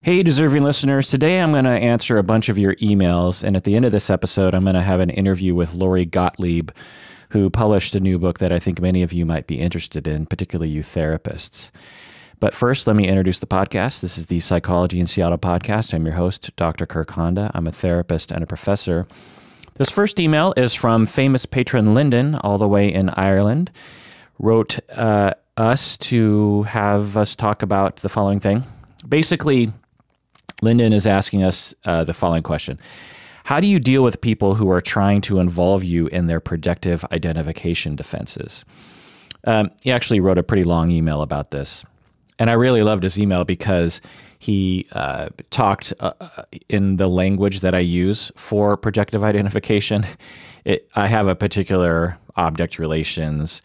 Hey, deserving listeners. Today I'm going to answer a bunch of your emails, and at the end of this episode, I'm going to have an interview with Lori Gottlieb, who published a new book that I think many of you might be interested in, particularly you therapists. But first, let me introduce the podcast. This is the Psychology in Seattle podcast. I'm your host, Dr. Kirk Honda. I'm a therapist and a professor. This first email is from famous patron Lyndon, all the way in Ireland, wrote us to have us talk about the following thing. Basically, Lyndon is asking us the following question. How do you deal with people who are trying to involve you in their projective identification defenses? He actually wrote a pretty long email about this. And I really loved his email because he talked in the language that I use for projective identification. I have a particular object relations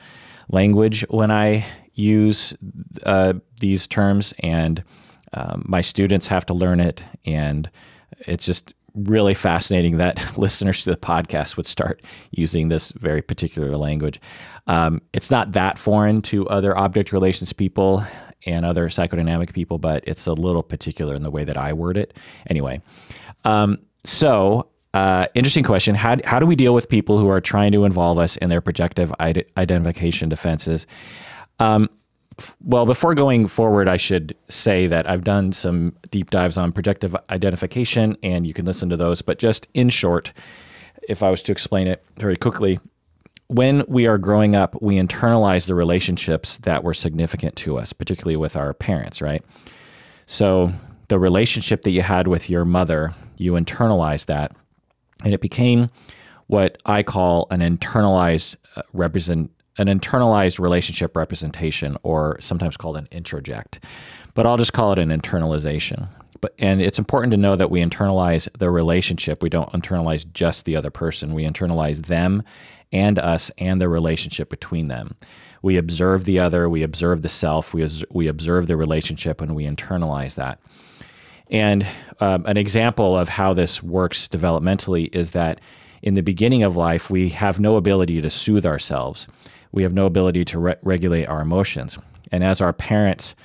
language when I use these terms, and my students have to learn it, and it's just really fascinating that listeners to the podcast would start using this very particular language. It's not that foreign to other object relations people and other psychodynamic people, but it's a little particular in the way that I word it. Anyway, interesting question. How do we deal with people who are trying to involve us in their projective identification defenses? Well, before going forward, I should say that I've done some deep dives on projective identification, and you can listen to those. But just in short, if I was to explain it very quickly, when we are growing up, we internalize the relationships that were significant to us, particularly with our parents, right? So the relationship that you had with your mother, you internalized that, and it became what I call an internalized relationship representation, or sometimes called an introject, but I'll just call it an internalization. And it's important to know that we internalize the relationship. We don't internalize just the other person. We internalize them and us and the relationship between them. We observe the other, we observe the self, we observe the relationship, and we internalize that. And an example of how this works developmentally is that in the beginning of life, we have no ability to soothe ourselves. We have no ability to regulate our emotions. And as our parents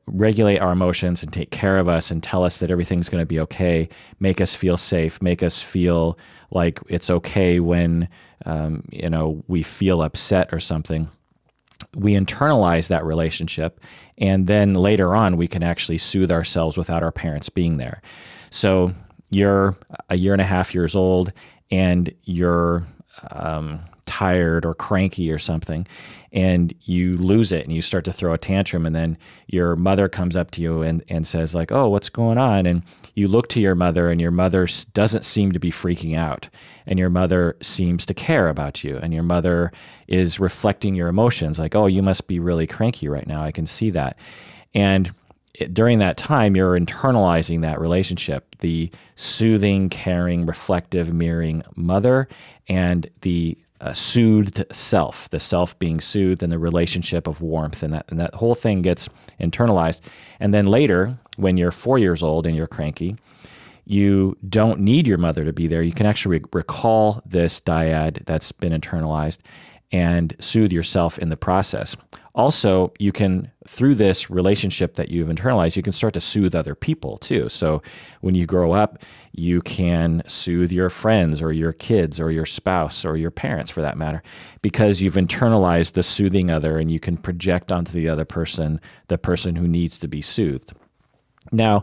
regulate our emotions and take care of us and tell us that everything's going to be okay, make us feel safe, make us feel like it's okay when we feel upset or something, we internalize that relationship, and then later on we can actually soothe ourselves without our parents being there. So you're a year and a half years old, and you're tired or cranky or something, and you lose it and you start to throw a tantrum, and then your mother comes up to you and says like, oh, what's going on? And you look to your mother, and your mother doesn't seem to be freaking out, and your mother seems to care about you, and your mother is reflecting your emotions like, oh, you must be really cranky right now. I can see that. And during that time, you're internalizing that relationship, the soothing, caring, reflective, mirroring mother, and the soothed self, the self being soothed, and the relationship of warmth, and that whole thing gets internalized. And then later, when you're 4 years old and you're cranky, you don't need your mother to be there. You can actually recall this dyad that's been internalized and soothe yourself in the process. Also, you can, through this relationship that you've internalized, you can start to soothe other people too. So when you grow up, you can soothe your friends or your kids or your spouse or your parents for that matter, because you've internalized the soothing other, and you can project onto the other person, the person who needs to be soothed. Now,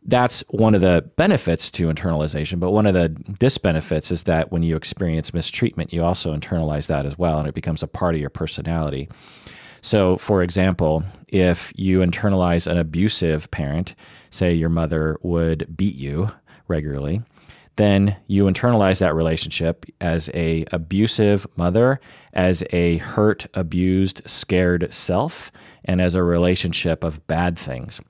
that's one of the benefits to internalization, but one of the disbenefits is that when you experience mistreatment, you also internalize that as well, and it becomes a part of your personality. So, for example, if you internalize an abusive parent, say your mother would beat you regularly, then you internalize that relationship as a abusive mother, as a hurt, abused, scared self, and as a relationship of bad things.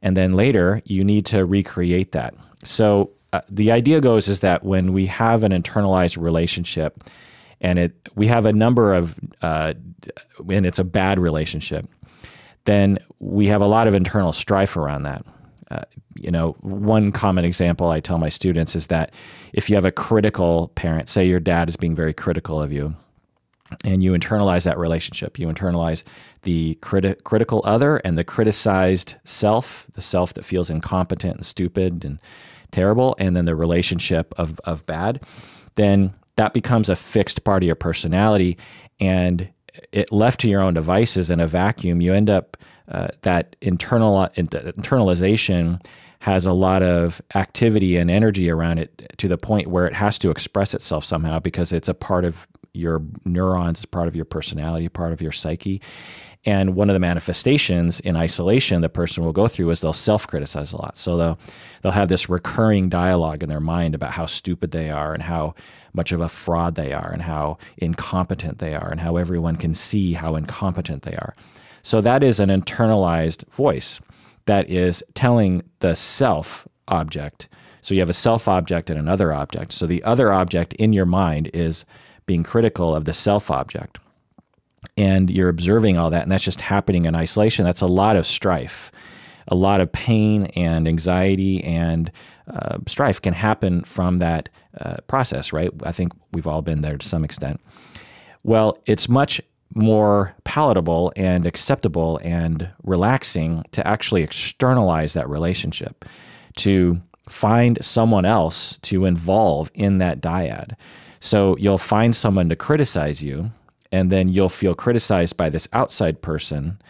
And then later, you need to recreate that. So the idea goes is that when we have an internalized relationship, and we have a number of, and it's a bad relationship, then we have a lot of internal strife around that. One common example I tell my students is that if you have a critical parent, say your dad is being very critical of you, and you internalize that relationship. You internalize the critical other and the criticized self, the self that feels incompetent and stupid and terrible, and then the relationship of bad. Then that becomes a fixed part of your personality, and it left to your own devices in a vacuum, you end up that internalization has a lot of activity and energy around it to the point where it has to express itself somehow because it's a part of your neurons, it's part of your personality, part of your psyche. And one of the manifestations in isolation the person will go through is they'll self-criticize a lot. So they'll have this recurring dialogue in their mind about how stupid they are and how much of a fraud they are and how incompetent they are and how everyone can see how incompetent they are. So that is an internalized voice that is telling the self object. So you have a self object and another object. So the other object in your mind is being critical of the self object. And you're observing all that, and that's just happening in isolation. That's a lot of strife. A lot of pain and anxiety and strife can happen from that process, right? I think we've all been there to some extent. Well, it's much more palatable and acceptable and relaxing to actually externalize that relationship, to find someone else to involve in that dyad. So you'll find someone to criticize you, and then you'll feel criticized by this outside person.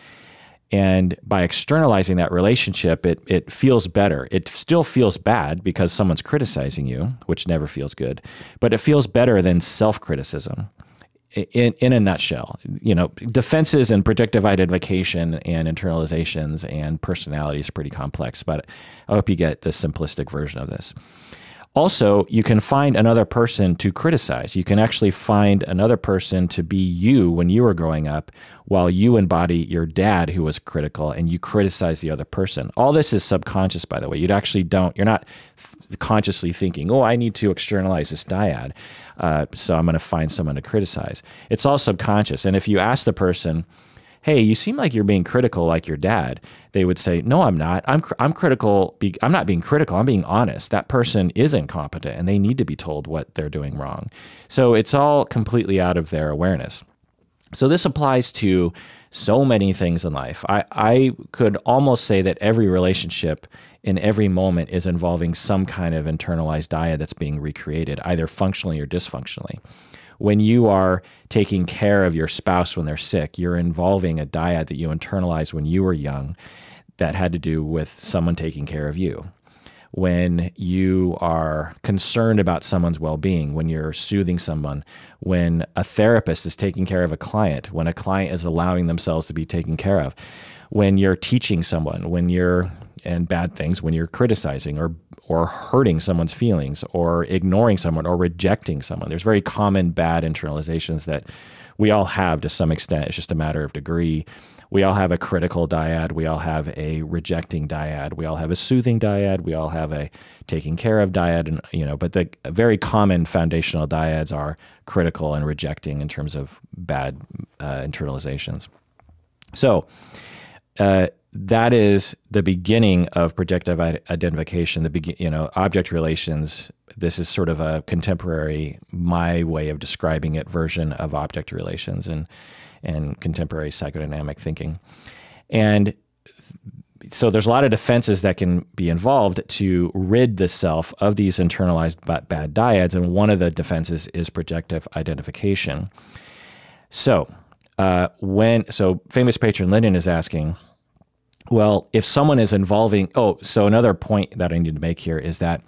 And by externalizing that relationship, it feels better. It still feels bad because someone's criticizing you, which never feels good, but it feels better than self-criticism. In a nutshell, defenses and projective identification and internalizations and personality is pretty complex, but I hope you get the simplistic version of this. Also, you can find another person to criticize. You can actually find another person to be you when you were growing up, while you embody your dad who was critical and you criticize the other person. All this is subconscious, by the way. You're not consciously thinking, oh, I need to externalize this dyad, so I'm going to find someone to criticize. It's all subconscious. And if you ask the person, hey, you seem like you're being critical like your dad, they would say, no, I'm not. I'm critical. I'm not being critical. I'm being honest. That person is incompetent and they need to be told what they're doing wrong. So it's all completely out of their awareness. So this applies to so many things in life. I could almost say that every relationship in every moment is involving some kind of internalized dyad that's being recreated, either functionally or dysfunctionally. When you are taking care of your spouse when they're sick, you're involving a dyad that you internalized when you were young that had to do with someone taking care of you. When you are concerned about someone's well-being, when you're soothing someone, when a therapist is taking care of a client, when a client is allowing themselves to be taken care of, when you're teaching someone, and bad things, when you're criticizing or hurting someone's feelings or ignoring someone or rejecting someone. There's very common bad internalizations that we all have to some extent. It's just a matter of degree. We all have a critical dyad. We all have a rejecting dyad. We all have a soothing dyad. We all have a taking care of dyad. And but the very common foundational dyads are critical and rejecting in terms of bad internalizations. So that is the beginning of projective identification, object relations. This is sort of a contemporary, my way of describing it, version of object relations and contemporary psychodynamic thinking. And so there's a lot of defenses that can be involved to rid the self of these internalized bad dyads, and one of the defenses is projective identification. So famous patron Linden is asking, well, if someone is involving, so another point that I need to make here is that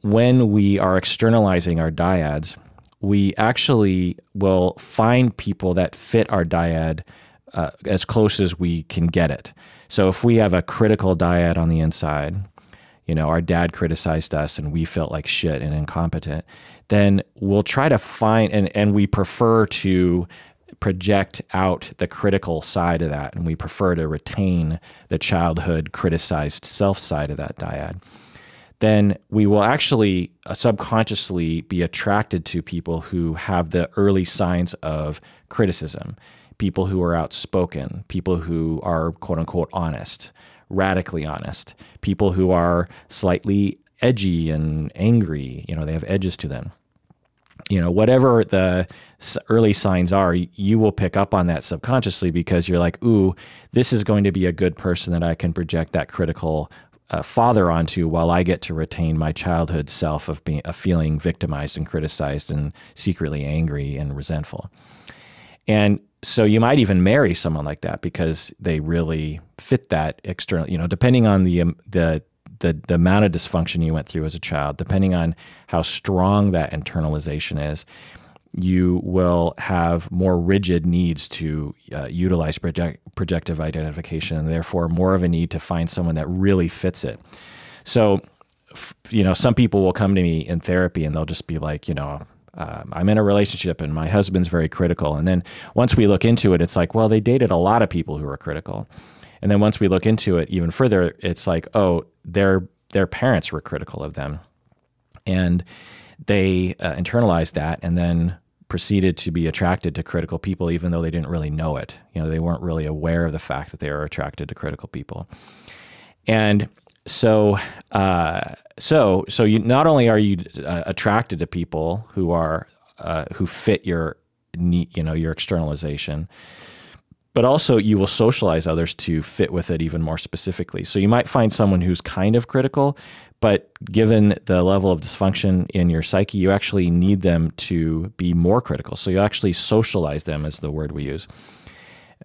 when we are externalizing our dyads, we actually will find people that fit our dyad as close as we can get it. So if we have a critical dyad on the inside, our dad criticized us and we felt like shit and incompetent, then we'll try to find, and we prefer to project out the critical side of that, and we prefer to retain the childhood criticized self side of that dyad, then we will actually subconsciously be attracted to people who have the early signs of criticism, people who are outspoken, people who are quote unquote honest, radically honest, people who are slightly edgy and angry, they have edges to them. whatever the early signs are, you will pick up on that subconsciously because you're like, ooh, this is going to be a good person that I can project that critical father onto, while I get to retain my childhood self of feeling victimized and criticized and secretly angry and resentful. And so you might even marry someone like that because they really fit that external, depending on the amount of dysfunction you went through as a child, depending on how strong that internalization is, you will have more rigid needs to utilize projective identification, and therefore more of a need to find someone that really fits it. So, some people will come to me in therapy and they'll just be like, I'm in a relationship and my husband's very critical. And then once we look into it, it's like, well, they dated a lot of people who are critical. And then once we look into it even further, it's like, oh, their parents were critical of them. And they internalized that and then proceeded to be attracted to critical people, even though they didn't really know it. They weren't really aware of the fact that they were attracted to critical people. And so you not only are you attracted to people who are who fit your your externalization, but also you will socialize others to fit with it even more specifically. So you might find someone who's kind of critical, but given the level of dysfunction in your psyche, you actually need them to be more critical. So you actually socialize them, is the word we use.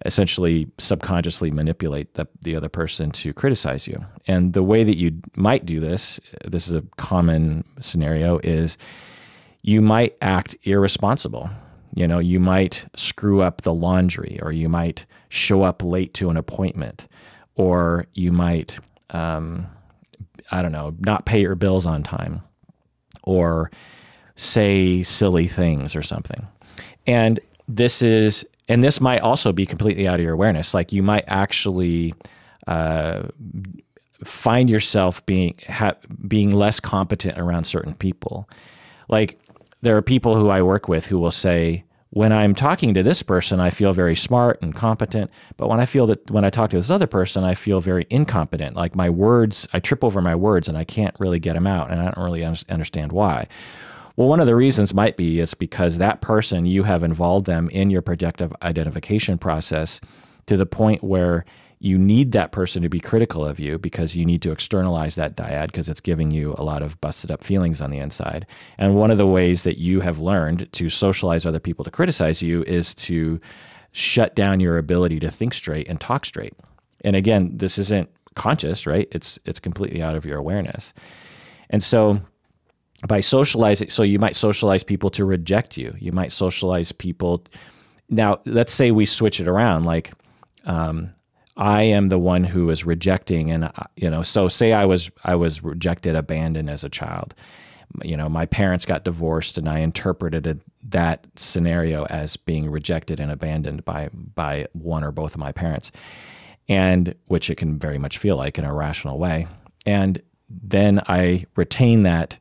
Essentially subconsciously manipulate the other person to criticize you. And the way that you might do this is a common scenario, is you might act irresponsible. You might screw up the laundry, or you might show up late to an appointment, or you might, not pay your bills on time, or say silly things or something. And this might also be completely out of your awareness. Like you might actually find yourself being less competent around certain people. Like there are people who I work with who will say, when I'm talking to this person, I feel very smart and competent. But when I talk to this other person, I feel very incompetent. Like my words, I trip over my words and I can't really get them out. And I don't really understand why. Well, one of the reasons might be is because that person, you have involved them in your projective identification process to the point where you need that person to be critical of you because you need to externalize that dyad because it's giving you a lot of busted up feelings on the inside. And one of the ways that you have learned to socialize other people to criticize you is to shut down your ability to think straight and talk straight. And again, this isn't conscious, right? It's completely out of your awareness. And so by socializing, so you might socialize people to reject you. You might socialize people. Now, let's say we switch it around. Like, I am the one who is rejecting, and so say I was rejected, abandoned as a child. My parents got divorced, and I interpreted that scenario as being rejected and abandoned by one or both of my parents, and which it can very much feel like in a rational way. And then I retain that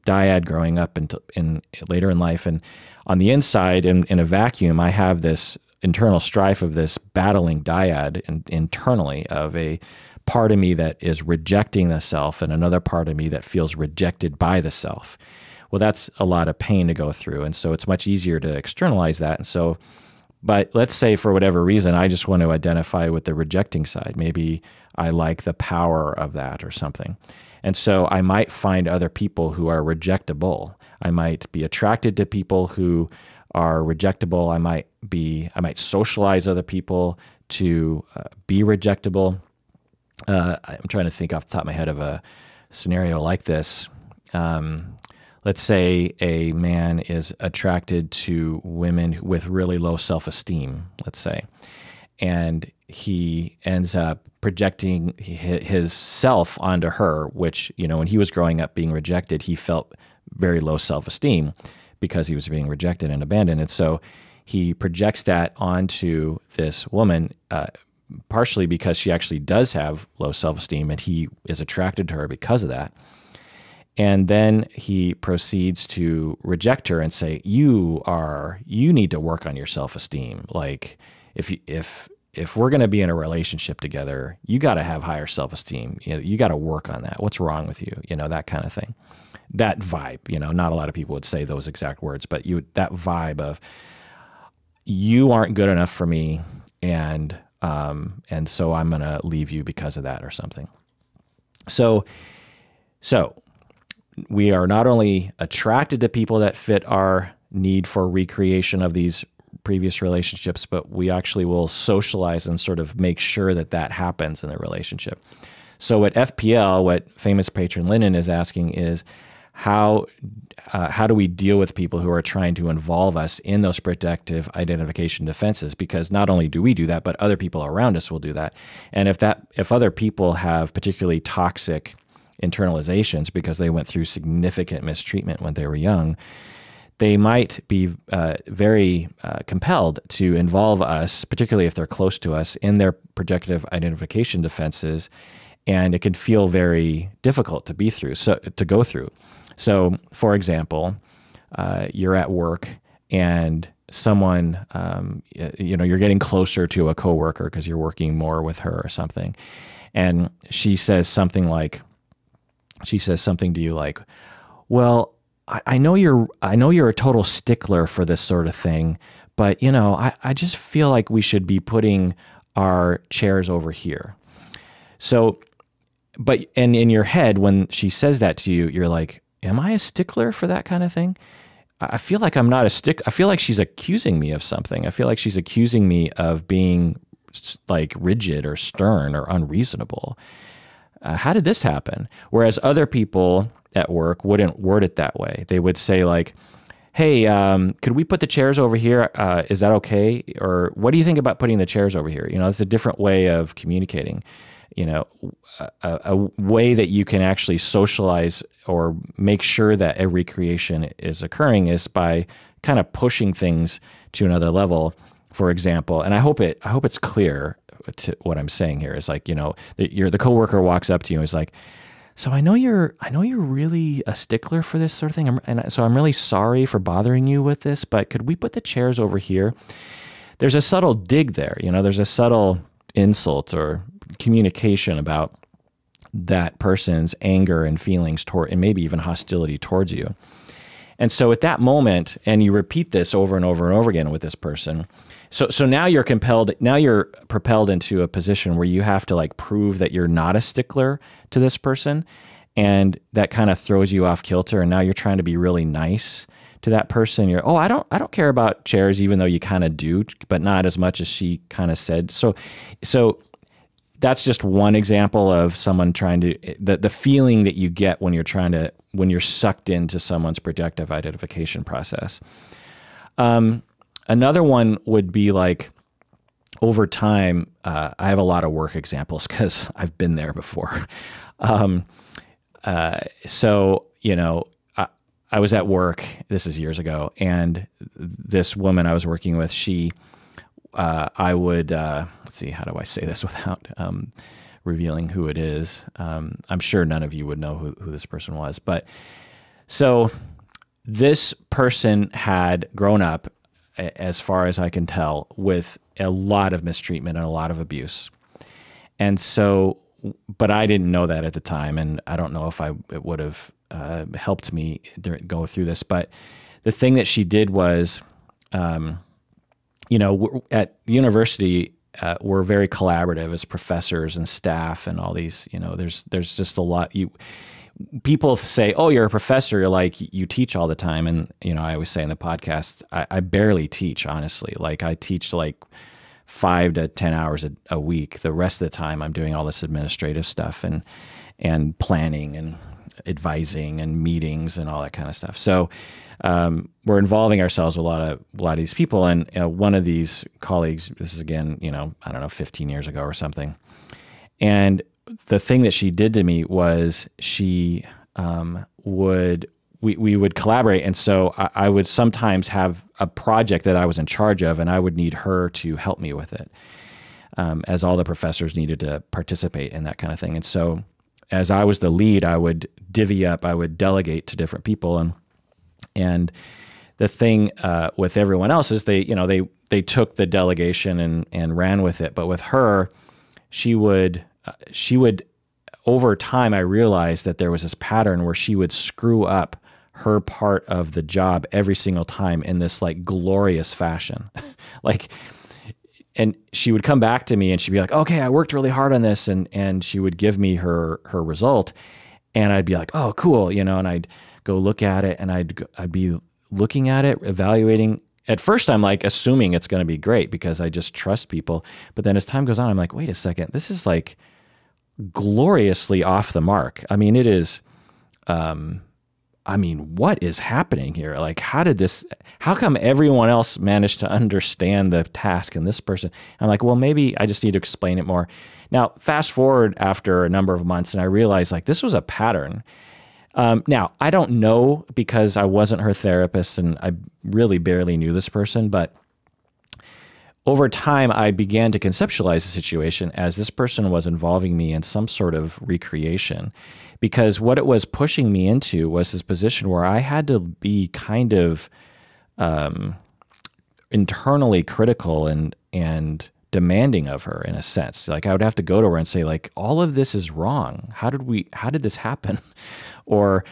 dyad growing up in later in life, and on the inside, in a vacuum, I have this internal strife of this battling dyad internally of a part of me that is rejecting the self and another part of me that feels rejected by the self. Well, that's a lot of pain to go through, and so it's much easier to externalize that. And so, but let's say for whatever reason, I just want to identify with the rejecting side. Maybe I like the power of that or something. And so I might find other people who are rejectable. I might be attracted to people who are rejectable. I might socialize other people to be rejectable. I'm trying to think off the top of my head of a scenario like this. Let's say a man is attracted to women with really low self-esteem, let's say, and he ends up projecting his self onto her, which, when he was growing up being rejected, he felt very low self-esteem because he was being rejected and abandoned. And so he projects that onto this woman, partially because she actually does have low self-esteem and he is attracted to her because of that. And then he proceeds to reject her and say, you need to work on your self-esteem. Like if if we're going to be in a relationship together, you got to have higher self-esteem. You got to work on that. What's wrong with you? That kind of thing. That vibe, not a lot of people would say those exact words, but that vibe of you aren't good enough for me, and so I'm going to leave you because of that or something. So we are not only attracted to people that fit our need for recreation of these previous relationships, but we actually will socialize and sort of make sure that that happens in the relationship. So what FPL, what famous patron Lennon is asking is, how do we deal with people who are trying to involve us in those projective identification defenses? Because not only do we do that, but other people around us will do that. And if other people have particularly toxic internalizations because they went through significant mistreatment when they were young, they might be very compelled to involve us, particularly if they're close to us, in their projective identification defenses, and it can feel very difficult to go through. So, for example, you're at work and someone, you're getting closer to a coworker because you're working more with her or something, and she says something to you like, "Well, I know you're a total stickler for this sort of thing, but I just feel like we should be putting our chairs over here." So, and in your head, when she says that to you, you're like, am I a stickler for that kind of thing? I feel like I'm not a stick. I feel like she's accusing me of something. I feel like she's accusing me of being like rigid or stern or unreasonable. How did this happen? Whereas other people at work wouldn't word it that way. They would say like, hey, could we put the chairs over here? Is that okay? Or what do you think about putting the chairs over here? It's a different way of communicating. A way that you can actually socialize or make sure that a recreation is occurring is by kind of pushing things to another level. For example, and I hope it's clear to what I'm saying here is like, the coworker walks up to you and is like, so I know you're really a stickler for this sort of thing, and so I'm really sorry for bothering you with this, but could we put the chairs over here? There's a subtle dig there, there's a subtle insult or communication about that person's anger and feelings toward, and maybe even hostility towards you. And so at that moment, and you repeat this over and over and over again with this person, so now you're propelled into a position where you have to like prove that you're not a stickler to this person, and that kind of throws you off kilter, and now you're trying to be really nice to that person. You're, I don't care about chairs, even though you kind of do, but not as much as she kind of said. So that's just one example of someone trying to, the feeling that you get when you're sucked into someone's projective identification process. Another one would be like, over time, I have a lot of work examples because I've been there before. So, I was at work, this is years ago, and this woman I was working with, I would, let's see, how do I say this without revealing who it is? I'm sure none of you would know who this person was. But so this person had grown up, as far as I can tell, with a lot of mistreatment and a lot of abuse. And so, but I didn't know that at the time, and I don't know if it would have helped me go through this. But the thing that she did was, at the university, we're very collaborative as professors and staff and all these, there's just a lot. People say, oh, you're a professor, you're like, you teach all the time. And, I always say in the podcast, I barely teach, honestly. Like I teach like 5 to 10 hours a week. The rest of the time I'm doing all this administrative stuff and planning and advising and meetings and all that kind of stuff. So we're involving ourselves with a lot of these people. And one of these colleagues, this is again, I don't know, 15 years ago or something. And the thing that she did to me was we would collaborate. And so I would sometimes have a project that I was in charge of, and I would need her to help me with it, as all the professors needed to participate in that kind of thing. And so as I was the lead, I would divvy up, I would delegate to different people. And the thing with everyone else is they took the delegation and ran with it. But with her, she would over time, I realized that there was this pattern where she would screw up her part of the job every single time in this like glorious fashion. And she would come back to me and she'd be like, okay, I worked really hard on this. And she would give me her result. And I'd be like, oh, cool. And I'd go look at it and I'd be looking at it, evaluating. At first, I'm like assuming it's going to be great because I just trust people. But then as time goes on, I'm like, wait a second, this is like gloriously off the mark. I mean, it is, what is happening here? Like, how come everyone else managed to understand the task and this person? I'm like, well, maybe I just need to explain it more. Now, fast forward after a number of months and I realized like this was a pattern. Now, I don't know because I wasn't her therapist and I really barely knew this person, but over time, I began to conceptualize the situation as this person was involving me in some sort of recreation, because what it was pushing me into was this position where I had to be kind of internally critical and demanding of her in a sense. Like I would have to go to her and say like, all of this is wrong. How did this happen? Or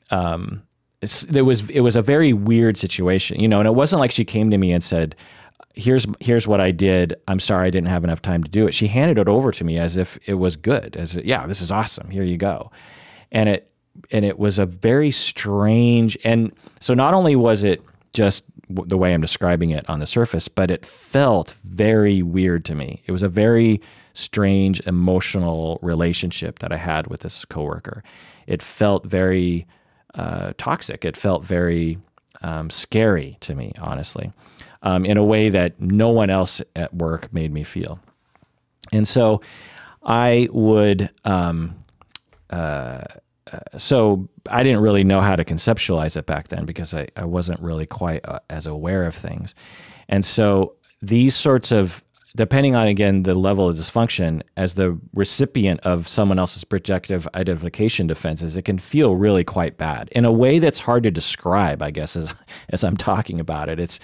it was a very weird situation, and it wasn't like she came to me and said, here's what I did. I'm sorry I didn't have enough time to do it. She handed it over to me as if it was good, yeah, this is awesome. Here you go. And it was a very strange, and so not only was it just the way I'm describing it on the surface, but it felt very weird to me. It was a very strange emotional relationship that I had with this coworker. It felt very toxic. It felt very scary to me, honestly. In a way that no one else at work made me feel. And so I would, so I didn't really know how to conceptualize it back then because I wasn't really quite as aware of things. And so these sorts of, depending on, again, the level of dysfunction, as the recipient of someone else's projective identification defenses, it can feel really quite bad in a way that's hard to describe, I guess, as I'm talking about it.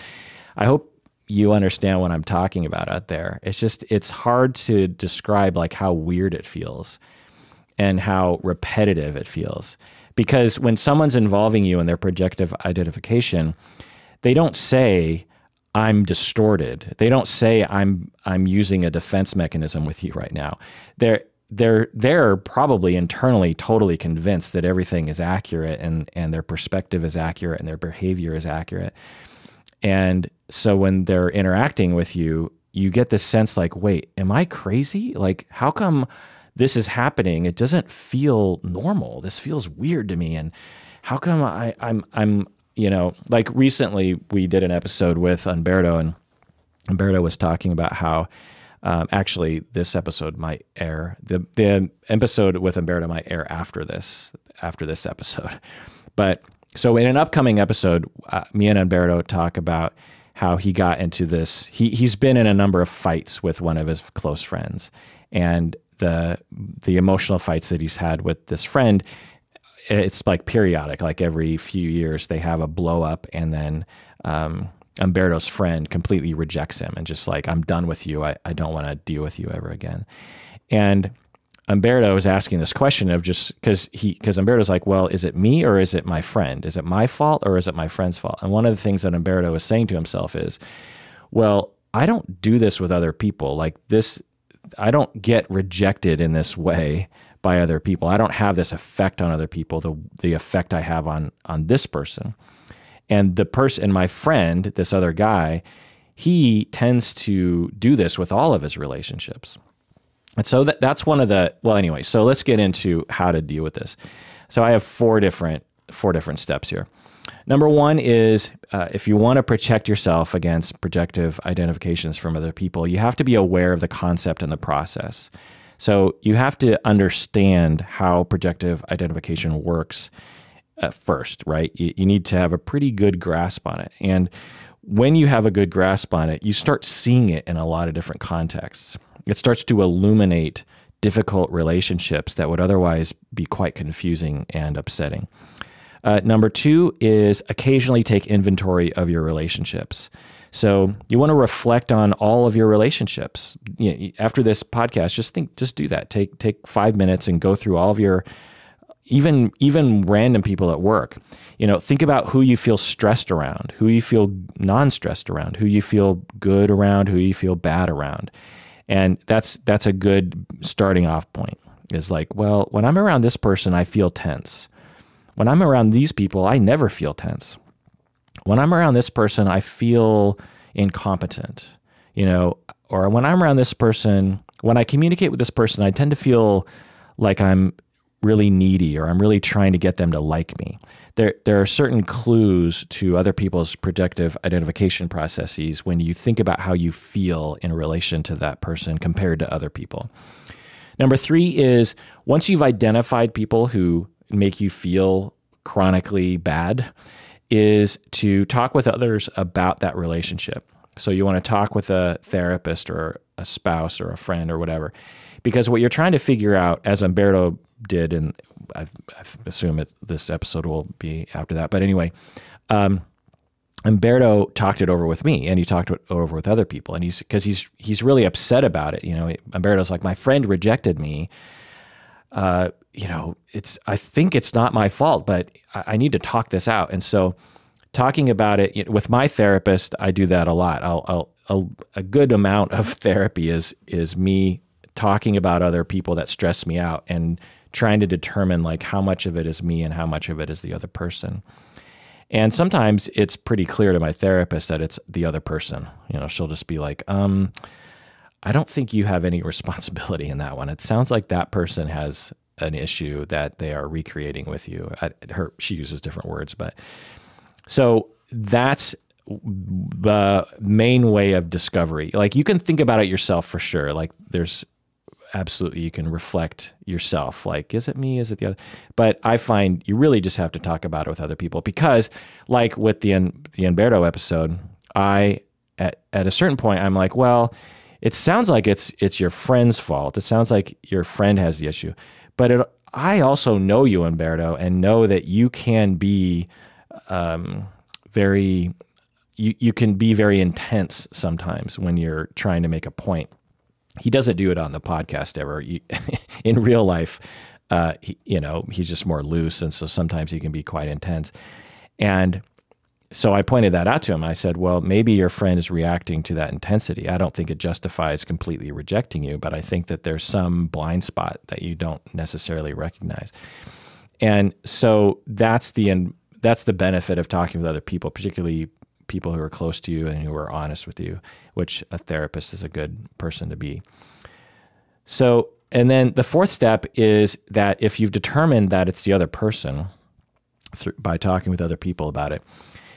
I hope you understand what I'm talking about out there. It's hard to describe like how weird it feels and how repetitive it feels. Because when someone's involving you in their projective identification, they don't say, I'm distorted. They don't say, I'm using a defense mechanism with you right now. They're probably internally totally convinced that everything is accurate and their perspective is accurate and their behavior is accurate. And so when they're interacting with you, you get this sense like, wait, am I crazy? Like, how come this is happening? It doesn't feel normal. This feels weird to me. And how come I'm like recently we did an episode with Umberto, and Umberto was talking about how actually this episode might air. The episode with Umberto might air after this episode. But so in an upcoming episode, me and Umberto talk about how he got into this. He's been in a number of fights with one of his close friends, and the emotional fights that he's had with this friend, it's like periodic. Like every few years, they have a blow up, and then Umberto's friend completely rejects him and just like, I'm done with you. I don't want to deal with you ever again. And Umberto was asking this question of just because Umberto's like, well, is it me or is it my friend? Is it my fault or is it my friend's fault? And one of the things that Umberto was saying to himself is, well, I don't do this with other people. Like this, I don't get rejected in this way by other people. I don't have this effect on other people, the effect I have on this person. And the person, my friend, this other guy, he tends to do this with all of his relationships. And so that's one of the, well, anyway, so let's get into how to deal with this. So I have four different steps here. Number one is if you want to protect yourself against projective identifications from other people, you have to be aware of the concept and the process. So you have to understand how projective identification works first, right? You need to have a pretty good grasp on it. And when you have a good grasp on it, you start seeing it in a lot of different contexts. It starts to illuminate difficult relationships that would otherwise be quite confusing and upsetting. Number two is occasionally take inventory of your relationships. So you want to reflect on all of your relationships. After this podcast, just do that. Take 5 minutes and go through all of your, even random people at work. Think about who you feel stressed around, who you feel non-stressed around, who you feel good around, who you feel bad around. And that's a good starting off point. Is like, well, when I'm around this person, I feel tense. When I'm around these people, I never feel tense. When I'm around this person, I feel incompetent, or when I'm around this person, when I communicate with this person, I tend to feel like I'm really needy or I'm really trying to get them to like me. There are certain clues to other people's projective identification processes when you think about how you feel in relation to that person compared to other people. Number three is once you've identified people who make you feel chronically bad, is to talk with others about that relationship. So you want to talk with a therapist or a spouse or a friend or whatever, because what you're trying to figure out, as Umberto did, and I assume this episode will be after that, but anyway, Umberto talked it over with me, and he talked it over with other people, and he's really upset about it. Umberto's like, my friend rejected me. I think it's not my fault, but I need to talk this out. And so talking about it with my therapist, I do that a lot. A good amount of therapy is me talking about other people that stress me out and trying to determine like how much of it is me and how much of it is the other person. And sometimes it's pretty clear to my therapist that it's the other person. She'll just be like, I don't think you have any responsibility in that one. It sounds like that person has an issue that they are recreating with you. She uses different words, but so that's the main way of discovery. Like you can think about it yourself for sure. Like there's absolutely, you can reflect yourself. Like, is it me? Is it the other? But I find you really just have to talk about it with other people, because like with the Umberto episode, at a certain point, I'm like, well, it sounds like it's your friend's fault. It sounds like your friend has the issue. But I also know you, Umberto, and know that you can be you can be very intense sometimes when you're trying to make a point. He doesn't do it on the podcast ever. In real life, he's just more loose, and so sometimes he can be quite intense. And so I pointed that out to him. I said, well, maybe your friend is reacting to that intensity. I don't think it justifies completely rejecting you, but I think that there's some blind spot that you don't necessarily recognize. And so that's the benefit of talking with other people, particularly people who are close to you and who are honest with you, which a therapist is a good person to be. So, and then the fourth step is that if you've determined that it's the other person by talking with other people about it,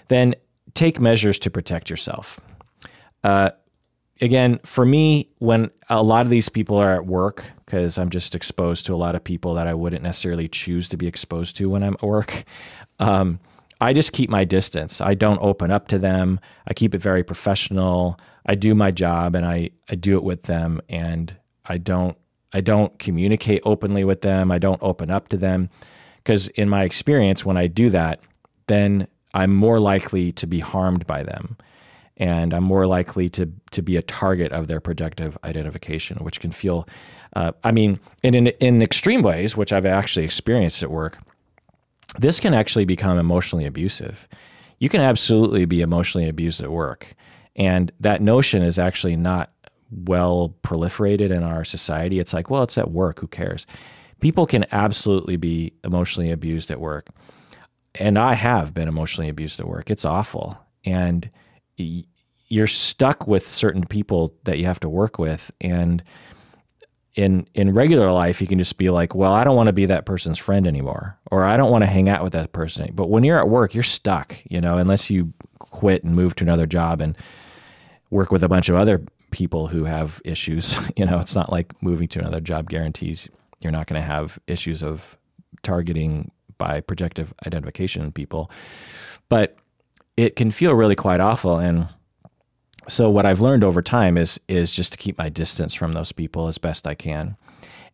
then take measures to protect yourself. Again, for me, when a lot of these people are at work, because I'm just exposed to a lot of people that I wouldn't necessarily choose to be exposed to when I'm at work, I just keep my distance. I don't open up to them. I keep it very professional. I do my job, and I do it with them, and I don't communicate openly with them. I don't open up to them, because in my experience, when I do that, then I'm more likely to be harmed by them, and I'm more likely to be a target of their projective identification, which can feel, in extreme ways, which I've actually experienced at work, this can actually become emotionally abusive. You can absolutely be emotionally abused at work, and that notion is actually not well proliferated in our society. It's like, well, it's at work, who cares? People can absolutely be emotionally abused at work. And I have been emotionally abused at work. It's awful. And you're stuck with certain people that you have to work with. And in regular life, you can just be like, well, I don't want to be that person's friend anymore, or I don't want to hang out with that person. But when you're at work, you're stuck, unless you quit and move to another job and work with a bunch of other people who have issues. It's not like moving to another job guarantees you're not going to have issues of targeting by projective identification people, but it can feel really quite awful. And so what I've learned over time is just to keep my distance from those people as best I can.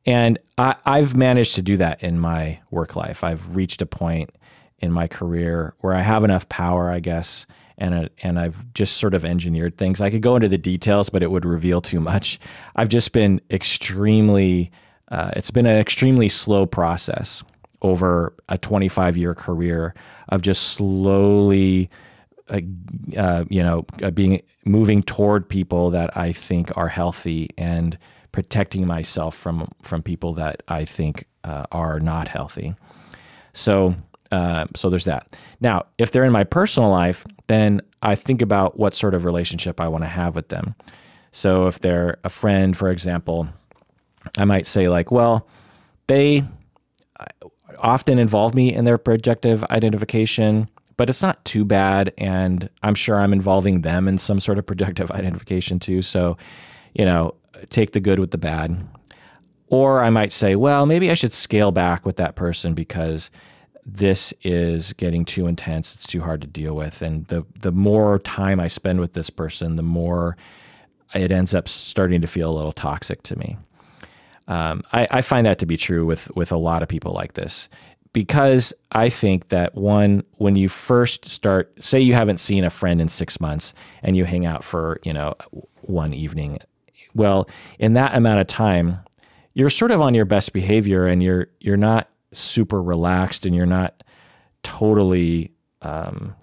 And I've managed to do that in my work life. I've reached a point, in my career where I have enough power, I guess, and I've just sort of engineered things. I could go into the details, but it would reveal too much. I've just been extremely, it's been an extremely slow process over a 25-year career of just slowly, moving toward people that I think are healthy and protecting myself from people that I think are not healthy. So there's that. Now, if they're in my personal life, then I think about what sort of relationship I want to have with them. So if they're a friend, for example, I might say like, well, they often involve me in their projective identification, but it's not too bad. And I'm sure I'm involving them in some sort of projective identification too. So, take the good with the bad. Or I might say, well, maybe I should scale back with that person because this is getting too intense. It's too hard to deal with. And the more time I spend with this person, the more it ends up starting to feel a little toxic to me. I find that to be true with a lot of people like this, because I think that when you first start, say you haven't seen a friend in 6 months and you hang out for, one evening. Well, in that amount of time, you're sort of on your best behavior and you're not super relaxed and you're not totally, the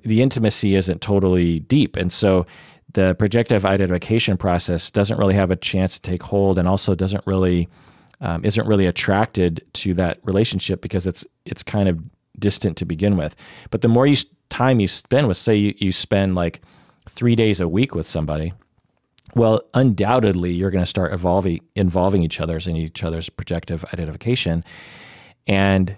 intimacy isn't totally deep. And so the projective identification process doesn't really have a chance to take hold, and also doesn't really, isn't really attracted to that relationship because it's kind of distant to begin with. But the more time you spend with, say you spend like 3 days a week with somebody, well, undoubtedly you're going to start involving each other's in each other's projective identification, and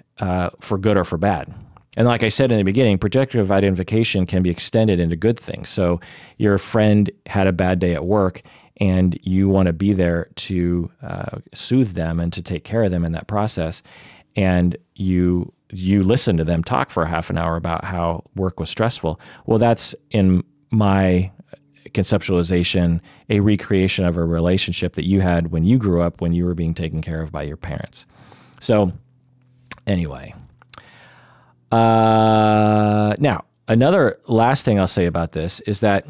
for good or for bad. And like I said in the beginning, projective identification can be extended into good things. So your friend had a bad day at work and you want to be there to soothe them and to take care of them in that process. And you listen to them talk for a half an hour about how work was stressful. Well, that's, in my conceptualization, a recreation of a relationship that you had when you grew up, when you were being taken care of by your parents. So anyway, now another last thing I'll say about this is that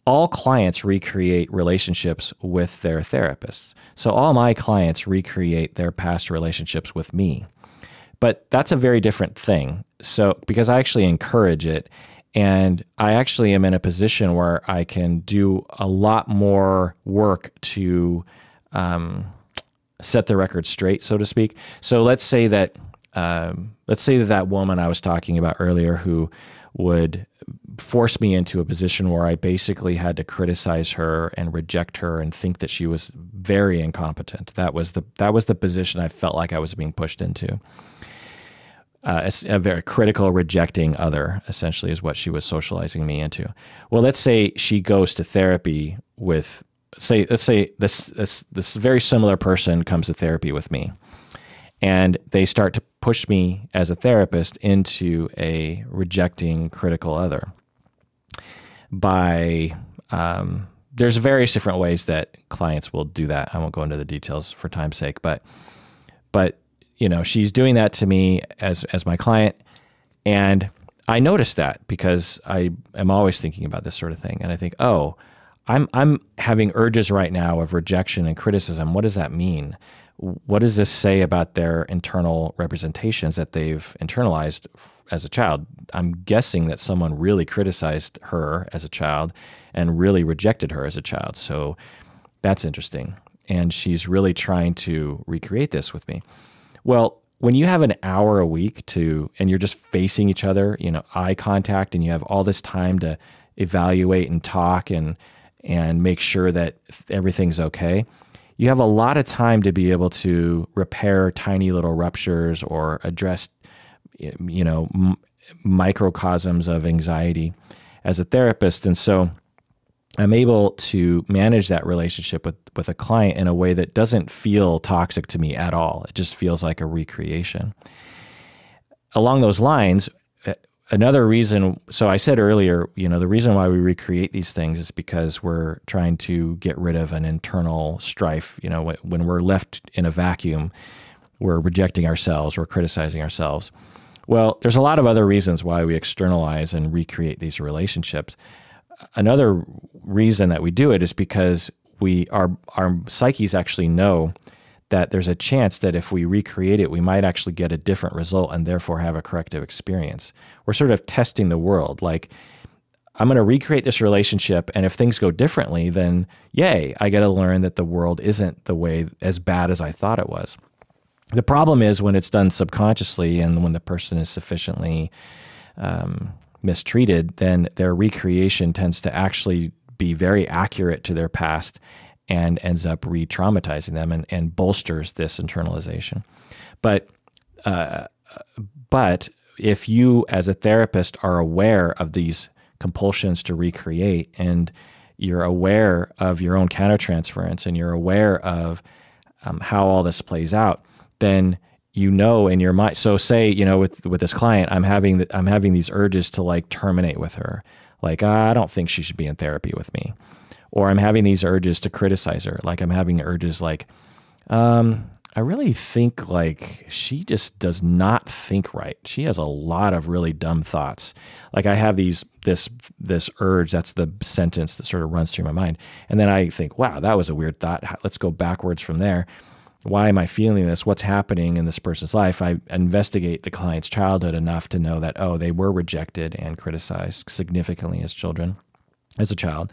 all clients recreate relationships with their therapists. So all my clients recreate their past relationships with me, but that's a very different thing. So because I actually encourage it, and I actually am in a position where I can do a lot more work to set the record straight, so to speak. So let's say that that woman I was talking about earlier, who would force me into a position where I basically had to criticize her and reject her and think that she was very incompetent. That was the position I felt like I was being pushed into. A very critical, rejecting other, essentially, is what she was socializing me into. Well, let's say she goes to therapy with, let's say this very similar person comes to therapy with me, and they start to push me as a therapist into a rejecting, critical other. There's various different ways that clients will do that. I won't go into the details for time's sake, but she's doing that to me as my client, and I notice that because I am always thinking about this sort of thing, and I think, oh, I'm having urges right now of rejection and criticism. What does that mean? What does this say about their internal representations that they've internalized as a child? I'm guessing that someone really criticized her as a child and really rejected her as a child. So that's interesting. And she's really trying to recreate this with me. Well, when you have an hour a week and you're just facing each other, eye contact, and you have all this time to evaluate and talk and make sure that everything's okay, you have a lot of time to be able to repair tiny little ruptures or address, microcosms of anxiety as a therapist. And so I'm able to manage that relationship with a client in a way that doesn't feel toxic to me at all. It just feels like a recreation. Along those lines, another reason, so I said earlier, the reason why we recreate these things is because we're trying to get rid of an internal strife. When we're left in a vacuum, we're rejecting ourselves, we're criticizing ourselves. Well, there's a lot of other reasons why we externalize and recreate these relationships. Another reason that we do it is because our psyches actually know that there's a chance that if we recreate it, we might actually get a different result and therefore have a corrective experience. We're sort of testing the world. Like, I'm going to recreate this relationship, and if things go differently, then yay, I get to learn that the world isn't the way as bad as I thought it was. The problem is when it's done subconsciously and when the person is sufficiently mistreated, then their recreation tends to actually be very accurate to their past and ends up re-traumatizing them and bolsters this internalization. But if you as a therapist are aware of these compulsions to recreate, and you're aware of your own countertransference, and you're aware of how all this plays out, then you know in your mind. So say, with this client, I'm having these urges to like terminate with her, like I don't think she should be in therapy with me, or I'm having these urges to criticize her, like I'm having urges like, I really think like she just does not think right. She has a lot of really dumb thoughts. Like I have this urge, that's the sentence that sort of runs through my mind. And then I think, wow, that was a weird thought. Let's go backwards from there. Why am I feeling this? What's happening in this person's life? I investigate the client's childhood enough to know that, oh, they were rejected and criticized significantly as a child.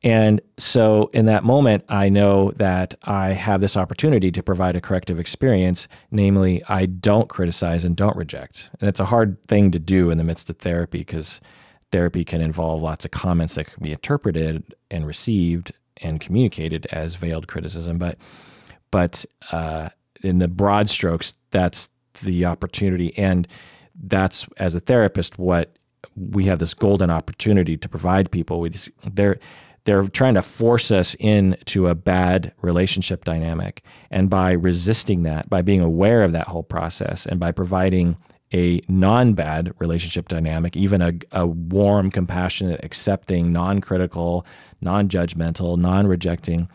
And so in that moment, I know that I have this opportunity to provide a corrective experience, namely, I don't criticize and don't reject. And it's a hard thing to do in the midst of therapy because therapy can involve lots of comments that can be interpreted and received and communicated as veiled criticism. But in the broad strokes, that's the opportunity. And that's, as a therapist, what we have this golden opportunity to provide people with. They're trying to force us into a bad relationship dynamic. And by resisting that, by being aware of that whole process, and by providing a non-bad relationship dynamic, even a warm, compassionate, accepting, non-critical, non-judgmental, non-rejecting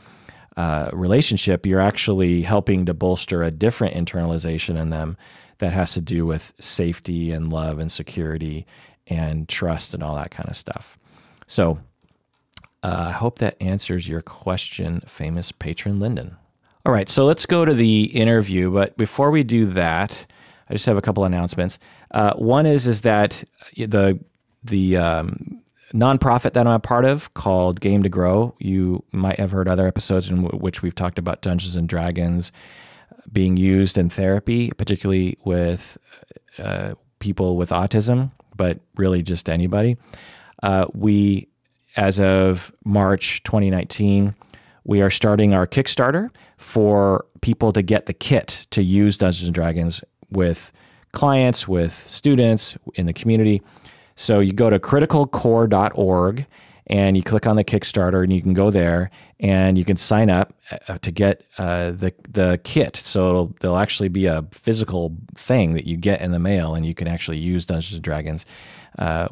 relationship, you're actually helping to bolster a different internalization in them that has to do with safety and love and security and trust and all that kind of stuff. So I hope that answers your question, famous patron Lyndon. All right, so let's go to the interview. But before we do that, I just have a couple announcements. One is that the nonprofit that I'm a part of called Game to Grow, you might have heard other episodes in which we've talked about Dungeons and Dragons being used in therapy, particularly with people with autism, but really just anybody. As of March 2019, we are starting our Kickstarter for people to get the kit to use Dungeons & Dragons with clients, with students in the community. So you go to criticalcore.org and you click on the Kickstarter, and you can go there and you can sign up to get the kit. So there'll actually be a physical thing that you get in the mail, and you can actually use Dungeons & Dragons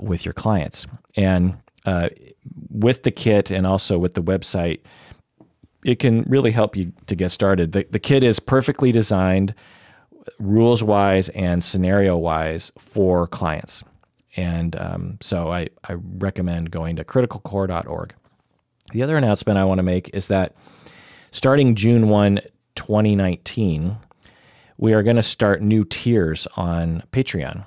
with your clients. And with the kit and also with the website, it can really help you to get started. The kit is perfectly designed, rules-wise and scenario-wise, for clients. And so I recommend going to criticalcore.org. The other announcement I want to make is that starting June 1, 2019, we are going to start new tiers on Patreon.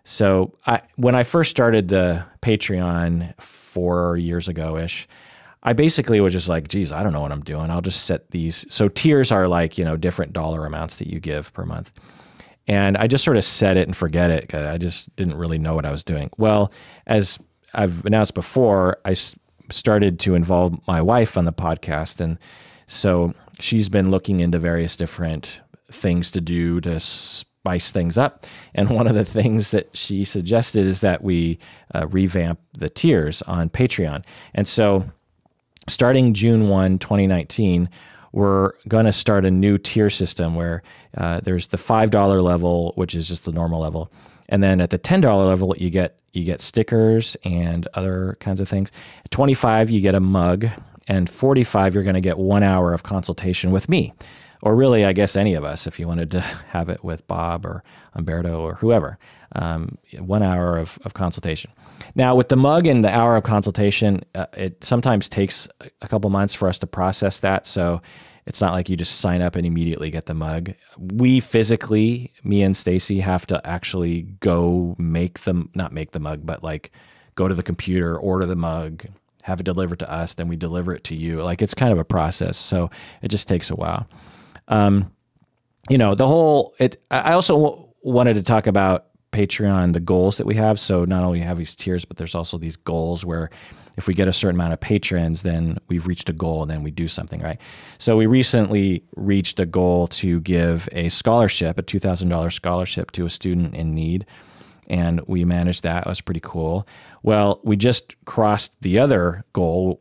So when I first started the Patreon 4 years ago-ish, I basically was just like, geez, I don't know what I'm doing. I'll just set these. So tiers are like, different dollar amounts that you give per month. And I just sort of set it and forget it because I just didn't really know what I was doing. Well, as I've announced before, I started to involve my wife on the podcast. And so she's been looking into various different things to do to spice things up. And one of the things that she suggested is that we revamp the tiers on Patreon. And so starting June 1, 2019, we're going to start a new tier system where there's the $5 level, which is just the normal level. And then at the $10 level, you get stickers and other kinds of things. At $25, you get a mug. And $45, you're going to get 1 hour of consultation with me. or really, I guess, any of us, if you wanted to have it with Bob or Umberto or whoever, 1 hour of consultation. Now, with the mug and the hour of consultation, it sometimes takes a couple months for us to process that. So it's not like you just sign up and immediately get the mug. We physically, me and Stacy, have to actually go not make the mug, but like go to the computer, order the mug, have it delivered to us, then we deliver it to you. Like, it's kind of a process. So it just takes a while. I also wanted to talk about Patreon, the goals that we have. So not only have these tiers, but there's also these goals where if we get a certain amount of patrons, then we've reached a goal and then we do something, right? So we recently reached a goal to give a scholarship, a $2,000 scholarship to a student in need. And we managed that. It was pretty cool. Well, we just crossed the other goal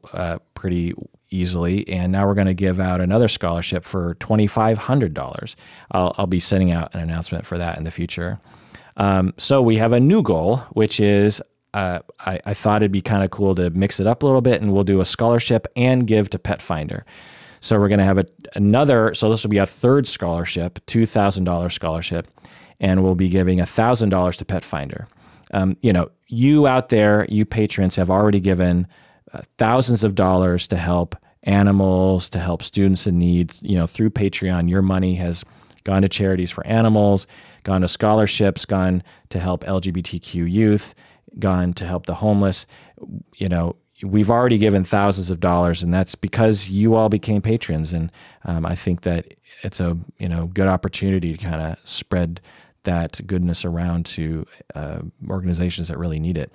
pretty easily, and now we're going to give out another scholarship for $2,500. I'll be sending out an announcement for that in the future. So we have a new goal, which is I thought it'd be kind of cool to mix it up a little bit, and we'll do a scholarship and give to Pet Finder. So we're going to have so this will be a third scholarship, $2,000 scholarship, and we'll be giving $1,000 to Pet Finder. You out there, you patrons, have already given thousands of dollars to help animals, to help students in need. Through Patreon, your money has gone to charities for animals, gone to scholarships, gone to help LGBTQ youth, gone to help the homeless. We've already given thousands of dollars, and that's because you all became patrons. And I think that it's a good opportunity to kind of spread that goodness around to organizations that really need it.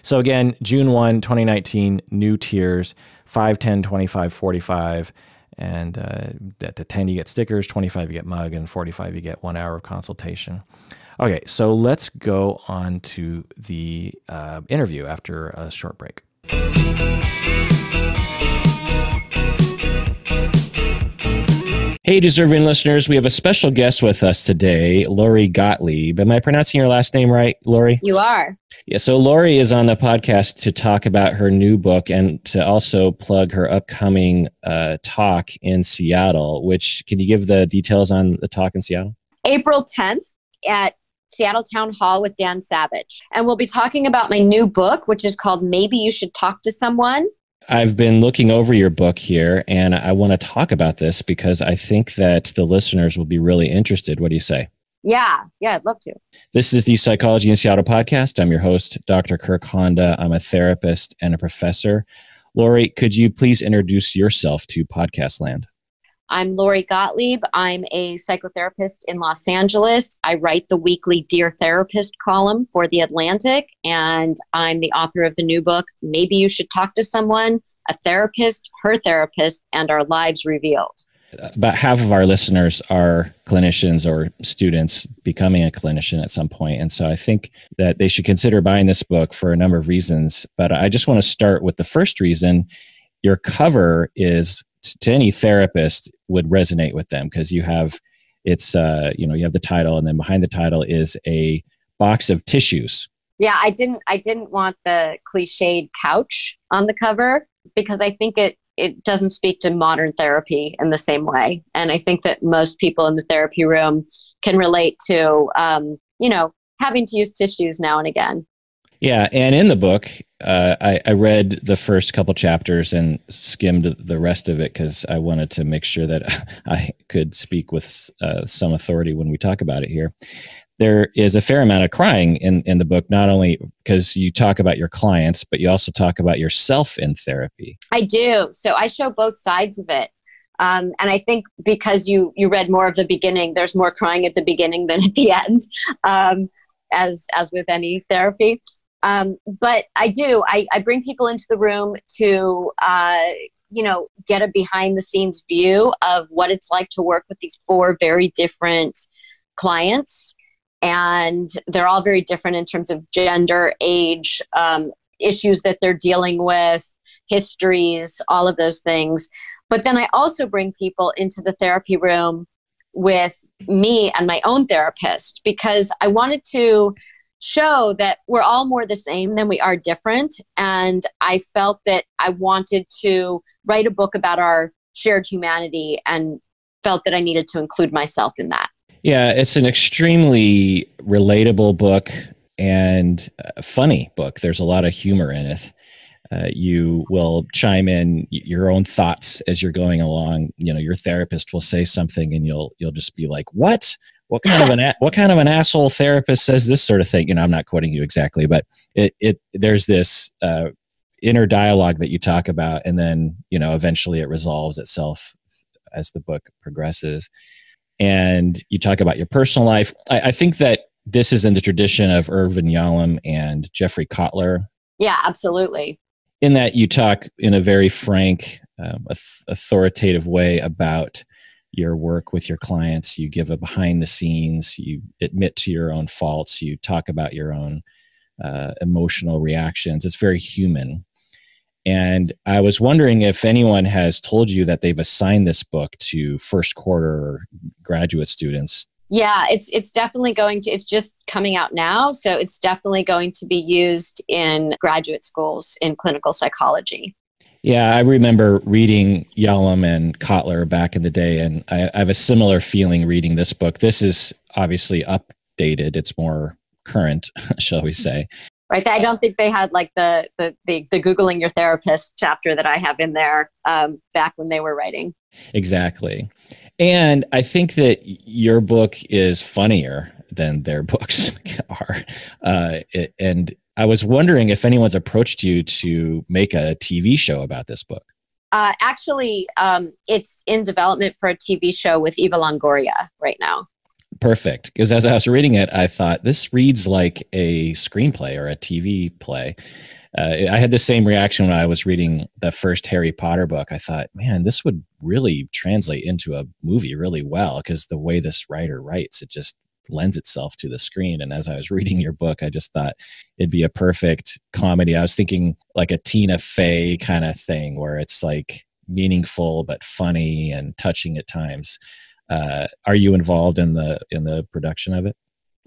So again, June 1, 2019, new tiers, 5, 10, 25, 45. And at the 10, you get stickers, 25, you get mug, and 45, you get 1 hour of consultation. Okay, so let's go on to the interview after a short break. Hey, deserving listeners, we have a special guest with us today, Lori Gottlieb. Am I pronouncing your last name right, Lori? You are. Yeah, so Lori is on the podcast to talk about her new book and to also plug her upcoming talk in Seattle, can you give the details on the talk in Seattle? April 10th at Seattle Town Hall with Dan Savage. And we'll be talking about my new book, which is called Maybe You Should Talk to Someone. I've been looking over your book here, and I want to talk about this because I think that the listeners will be really interested. What do you say? Yeah, I'd love to. This is the Psychology in Seattle podcast. I'm your host, Dr. Kirk Honda. I'm a therapist and a professor. Lori, could you please introduce yourself to podcast land? I'm Lori Gottlieb. I'm a psychotherapist in Los Angeles. I write the weekly Dear Therapist column for The Atlantic, and I'm the author of the new book, Maybe You Should Talk to Someone, a therapist, her therapist, and our lives revealed. About half of our listeners are clinicians or students becoming a clinician at some point. And so I think that they should consider buying this book for a number of reasons. But I just want to start with the first reason. Your cover is, to any therapist, would resonate with them because you have you have the title, and then behind the title is a box of tissues. Yeah, I didn't want the cliched couch on the cover because I think it doesn't speak to modern therapy in the same way. And I think that most people in the therapy room can relate to, having to use tissues now and again. Yeah. And in the book, I read the first couple chapters and skimmed the rest of it because I wanted to make sure that I could speak with some authority when we talk about it here. There is a fair amount of crying in the book, not only because you talk about your clients, but you also talk about yourself in therapy. I do. So I show both sides of it. And I think because you read more of the beginning, there's more crying at the beginning than at the end, as with any therapy. But I do. I bring people into the room to, get a behind the scenes view of what it's like to work with these 4 very different clients. And they're all very different in terms of gender, age, issues that they're dealing with, histories, all of those things. But then I also bring people into the therapy room with me and my own therapist because I wanted to show that we're all more the same than we are different. And I felt that I wanted to write a book about our shared humanity and felt that I needed to include myself in that. Yeah, it's an extremely relatable book and a funny book. There's a lot of humor in it. You will chime in your own thoughts as you're going along. You know, your therapist will say something, and you'll just be like, "What? What kind of an asshole therapist says this sort of thing?" You know, I'm not quoting you exactly, but there's this inner dialogue that you talk about, and then eventually it resolves itself as the book progresses. And you talk about your personal life. I think that this is in the tradition of Irvin Yalom and Jeffrey Kotler. Yeah, absolutely. In that you talk in a very frank, authoritative way about your work with your clients. You give a behind the scenes. You admit to your own faults. You talk about your own emotional reactions. It's very human. And I was wondering if anyone has told you that they've assigned this book to first quarter graduate students. Yeah, it's definitely it's just coming out now. So it's definitely going to be used in graduate schools in clinical psychology. Yeah, I remember reading Yalom and Kotler back in the day, and I have a similar feeling reading this book. This is obviously updated. It's more current, shall we say. Right. I don't think they had like the Googling your therapist chapter that I have in there back when they were writing. Exactly. And I think that your book is funnier than their books are. And I was wondering if anyone's approached you to make a TV show about this book. Actually, it's in development for a TV show with Eva Longoria right now. Perfect. Because as I was reading it, I thought this reads like a screenplay or a TV play. I had the same reaction when I was reading the first Harry Potter book. I thought, man, this would really translate into a movie really well, because the way this writer writes, it just lends itself to the screen. And as I was reading your book, I just thought it'd be a perfect comedy. I was thinking like a Tina Fey kind of thing, where it's like meaningful but funny and touching at times. Are you involved in the production of it?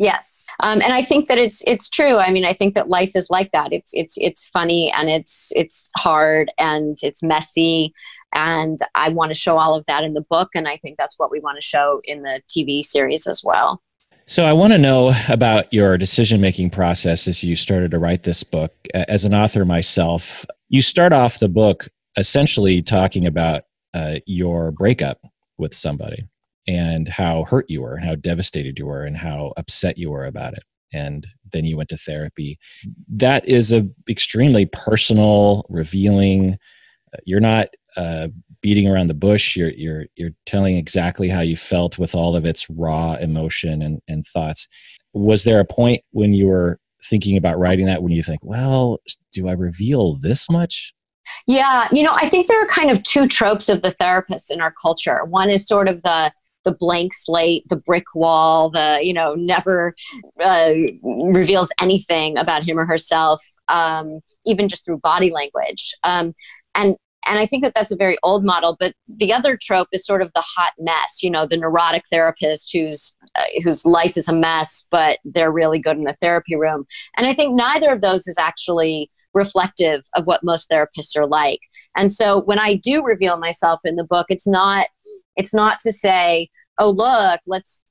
Yes. And I think that it's true. I mean, I think that life is like that. It's funny, and it's hard, and it's messy. And I want to show all of that in the book. And I think that's what we want to show in the TV series as well. So I want to know about your decision-making process as you started to write this book. As an author myself, you start off the book essentially talking about your breakup with somebody, and how hurt you were, and how devastated you were, and how upset you were about it. And then you went to therapy. That is a extremely personal, revealing. You're not beating around the bush. You're telling exactly how you felt with all of its raw emotion and thoughts. Was there a point when you were thinking about writing that when you think, well, do I reveal this much? Yeah, I think there are kind of two tropes of the therapist in our culture. One is sort of the blank slate, the brick wall, never reveals anything about him or herself, even just through body language. And I think that that's a very old model. But the other trope is sort of the hot mess, the neurotic therapist whose life is a mess, but they're really good in the therapy room. And I think neither of those is actually reflective of what most therapists are like. And so when I do reveal myself in the book, it's not to say, oh, look, let's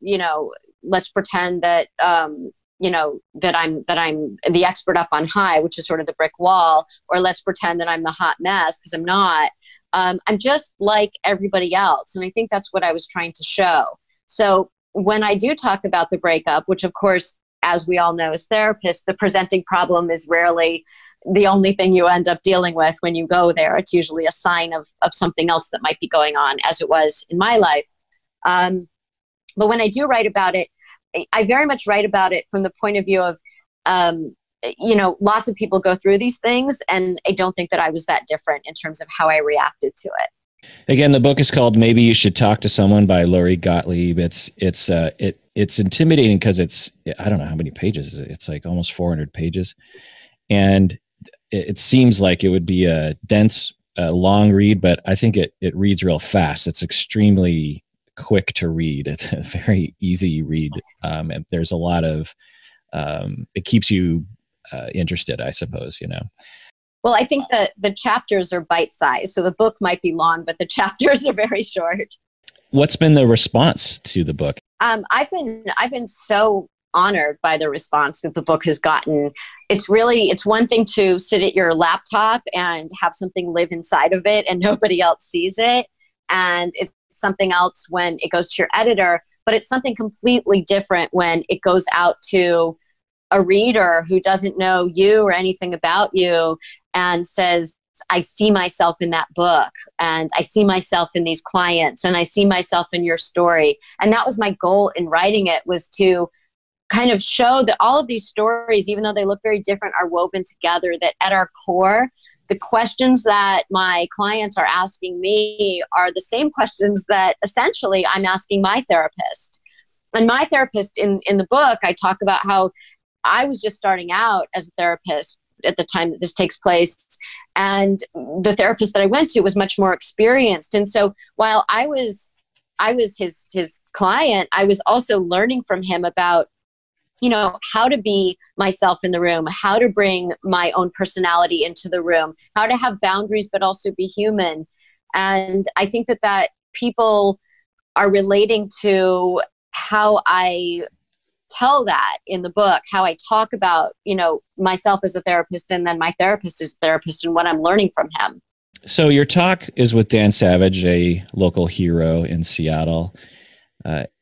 pretend that, that I'm the expert up on high, which is sort of the brick wall, or let's pretend that I'm the hot mess, because I'm not. I'm just like everybody else. And I think that's what I was trying to show. So when I do talk about the breakup, which of course, as we all know as therapists, the presenting problem is rarely the only thing you end up dealing with when you go there. It's usually a sign of something else that might be going on, as it was in my life. But when I do write about it, I very much write about it from the point of view of, lots of people go through these things, and I don't think that I was that different in terms of how I reacted to it. Again, the book is called "Maybe You Should Talk to Someone" by Lori Gottlieb. It's intimidating because I don't know how many pages is it. It's like almost 400 pages, and it seems like it would be a dense, long read, but I think it reads real fast. It's extremely quick to read. It's a very easy read. And there's a lot of, it keeps you interested, I suppose, Well, I think that the chapters are bite-sized. So the book might be long, but the chapters are very short. What's been the response to the book? I've been so honored by the response that the book has gotten. It's one thing to sit at your laptop and have something live inside of it and nobody else sees it. And it's something else when it goes to your editor, but it's something completely different when it goes out to a reader who doesn't know you or anything about you and says, I see myself in that book, and I see myself in these clients, and I see myself in your story. And that was my goal in writing it, was to kind of show that all of these stories, even though they look very different, are woven together, that at our core, the questions that my clients are asking me are the same questions that essentially I'm asking my therapist. And my therapist in the book, I talk about how I was just starting out as a therapist at the time that this takes place. And the therapist that I went to was much more experienced. And so while I was his client, I was also learning from him about, how to be myself in the room, how to bring my own personality into the room, how to have boundaries, but also be human. And I think that people are relating to how I tell that in the book, how I talk about, myself as a therapist, and then my therapist as a therapist, and what I'm learning from him. So your talk is with Dan Savage, a local hero in Seattle.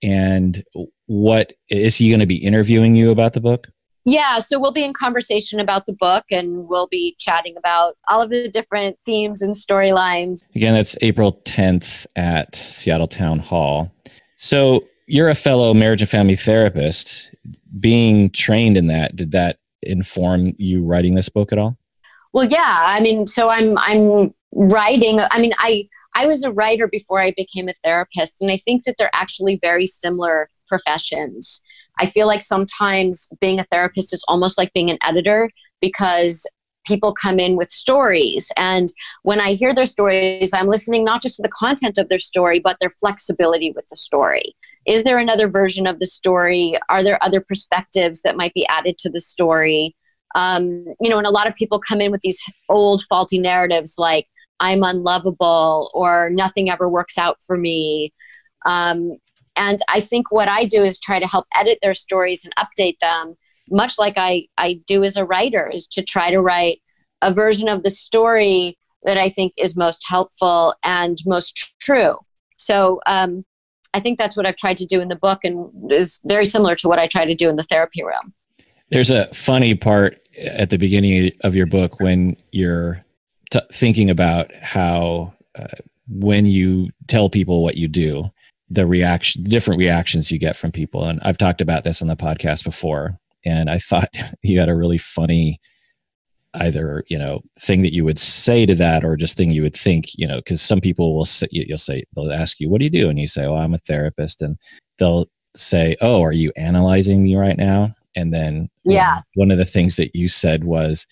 And what is he going to be interviewing you about the book? Yeah, so we'll be in conversation about the book, and we'll be chatting about all of the different themes and storylines. Again, that's April 10th at Seattle Town Hall. So you're a fellow marriage and family therapist. Being trained in that, did that inform you writing this book at all? Well, yeah. So I'm writing. I was a writer before I became a therapist, and I think that they're actually very similar professions. I feel like sometimes being a therapist is almost like being an editor, because people come in with stories. And when I hear their stories, I'm listening not just to the content of their story, but their flexibility with the story. Is there another version of the story? Are there other perspectives that might be added to the story? And a lot of people come in with these old faulty narratives like, I'm unlovable, or nothing ever works out for me. And I think what I do is try to help edit their stories and update them, much like I do as a writer, is to try to write a version of the story that I think is most helpful and most true. So I think that's what I've tried to do in the book, and is very similar to what I try to do in the therapy room. There's a funny part at the beginning of your book when you're thinking about how when you tell people what you do, different reactions you get from people. And I've talked about this on the podcast before, and I thought you had a really funny either, thing that you would say to that, or just thing you would think, because some people will say, they'll ask you, what do you do? And you say, oh, I'm a therapist. And they'll say, oh, are you analyzing me right now? And then one of the things that you said was,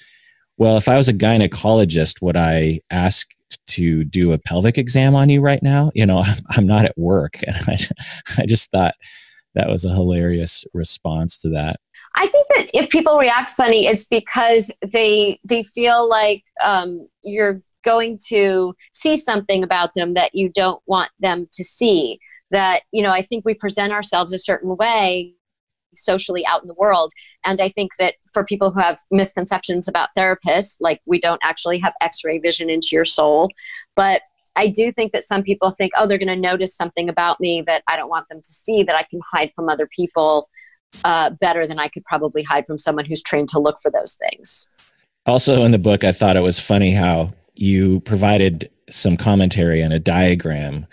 well, if I was a gynecologist, would I ask to do a pelvic exam on you right now? I'm not at work. And I just thought that was a hilarious response to that. I think that if people react funny, it's because they feel like you're going to see something about them that you don't want them to see. That, I think we present ourselves a certain way socially out in the world. And I think that for people who have misconceptions about therapists, like we don't actually have x-ray vision into your soul. But I do think that some people think, oh, they're going to notice something about me that I don't want them to see, that I can hide from other people better than I could probably hide from someone who's trained to look for those things. Also in the book, I thought it was funny how you provided some commentary and a diagram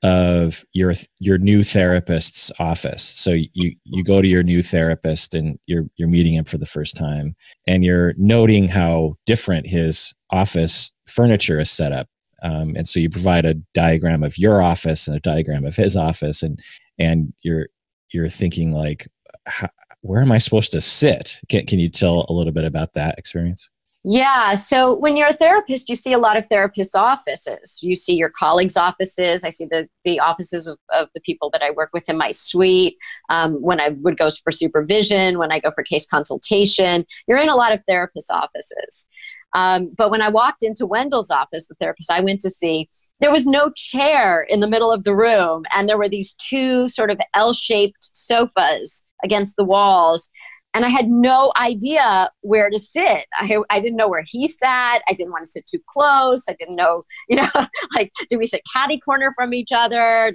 of your new therapist's office. So you go to your new therapist and you're meeting him for the first time, and you're noting how different his office furniture is set up. And so you provide a diagram of your office and a diagram of his office, and you're thinking like, where am I supposed to sit? Can you tell a little bit about that experience? Yeah. So when you're a therapist, you see a lot of therapists' offices. You see your colleagues' offices. I see the offices of the people that I work with in my suite. When I would go for supervision, when I go for case consultation, you're in a lot of therapist offices. But when I walked into Wendell's office, the therapist I went to see, there was no chair in the middle of the room. And there were these two sort of L-shaped sofas against the walls. And I had no idea where to sit. I didn't know where he sat. I didn't want to sit too close. I didn't know, like, do we sit catty corner from each other?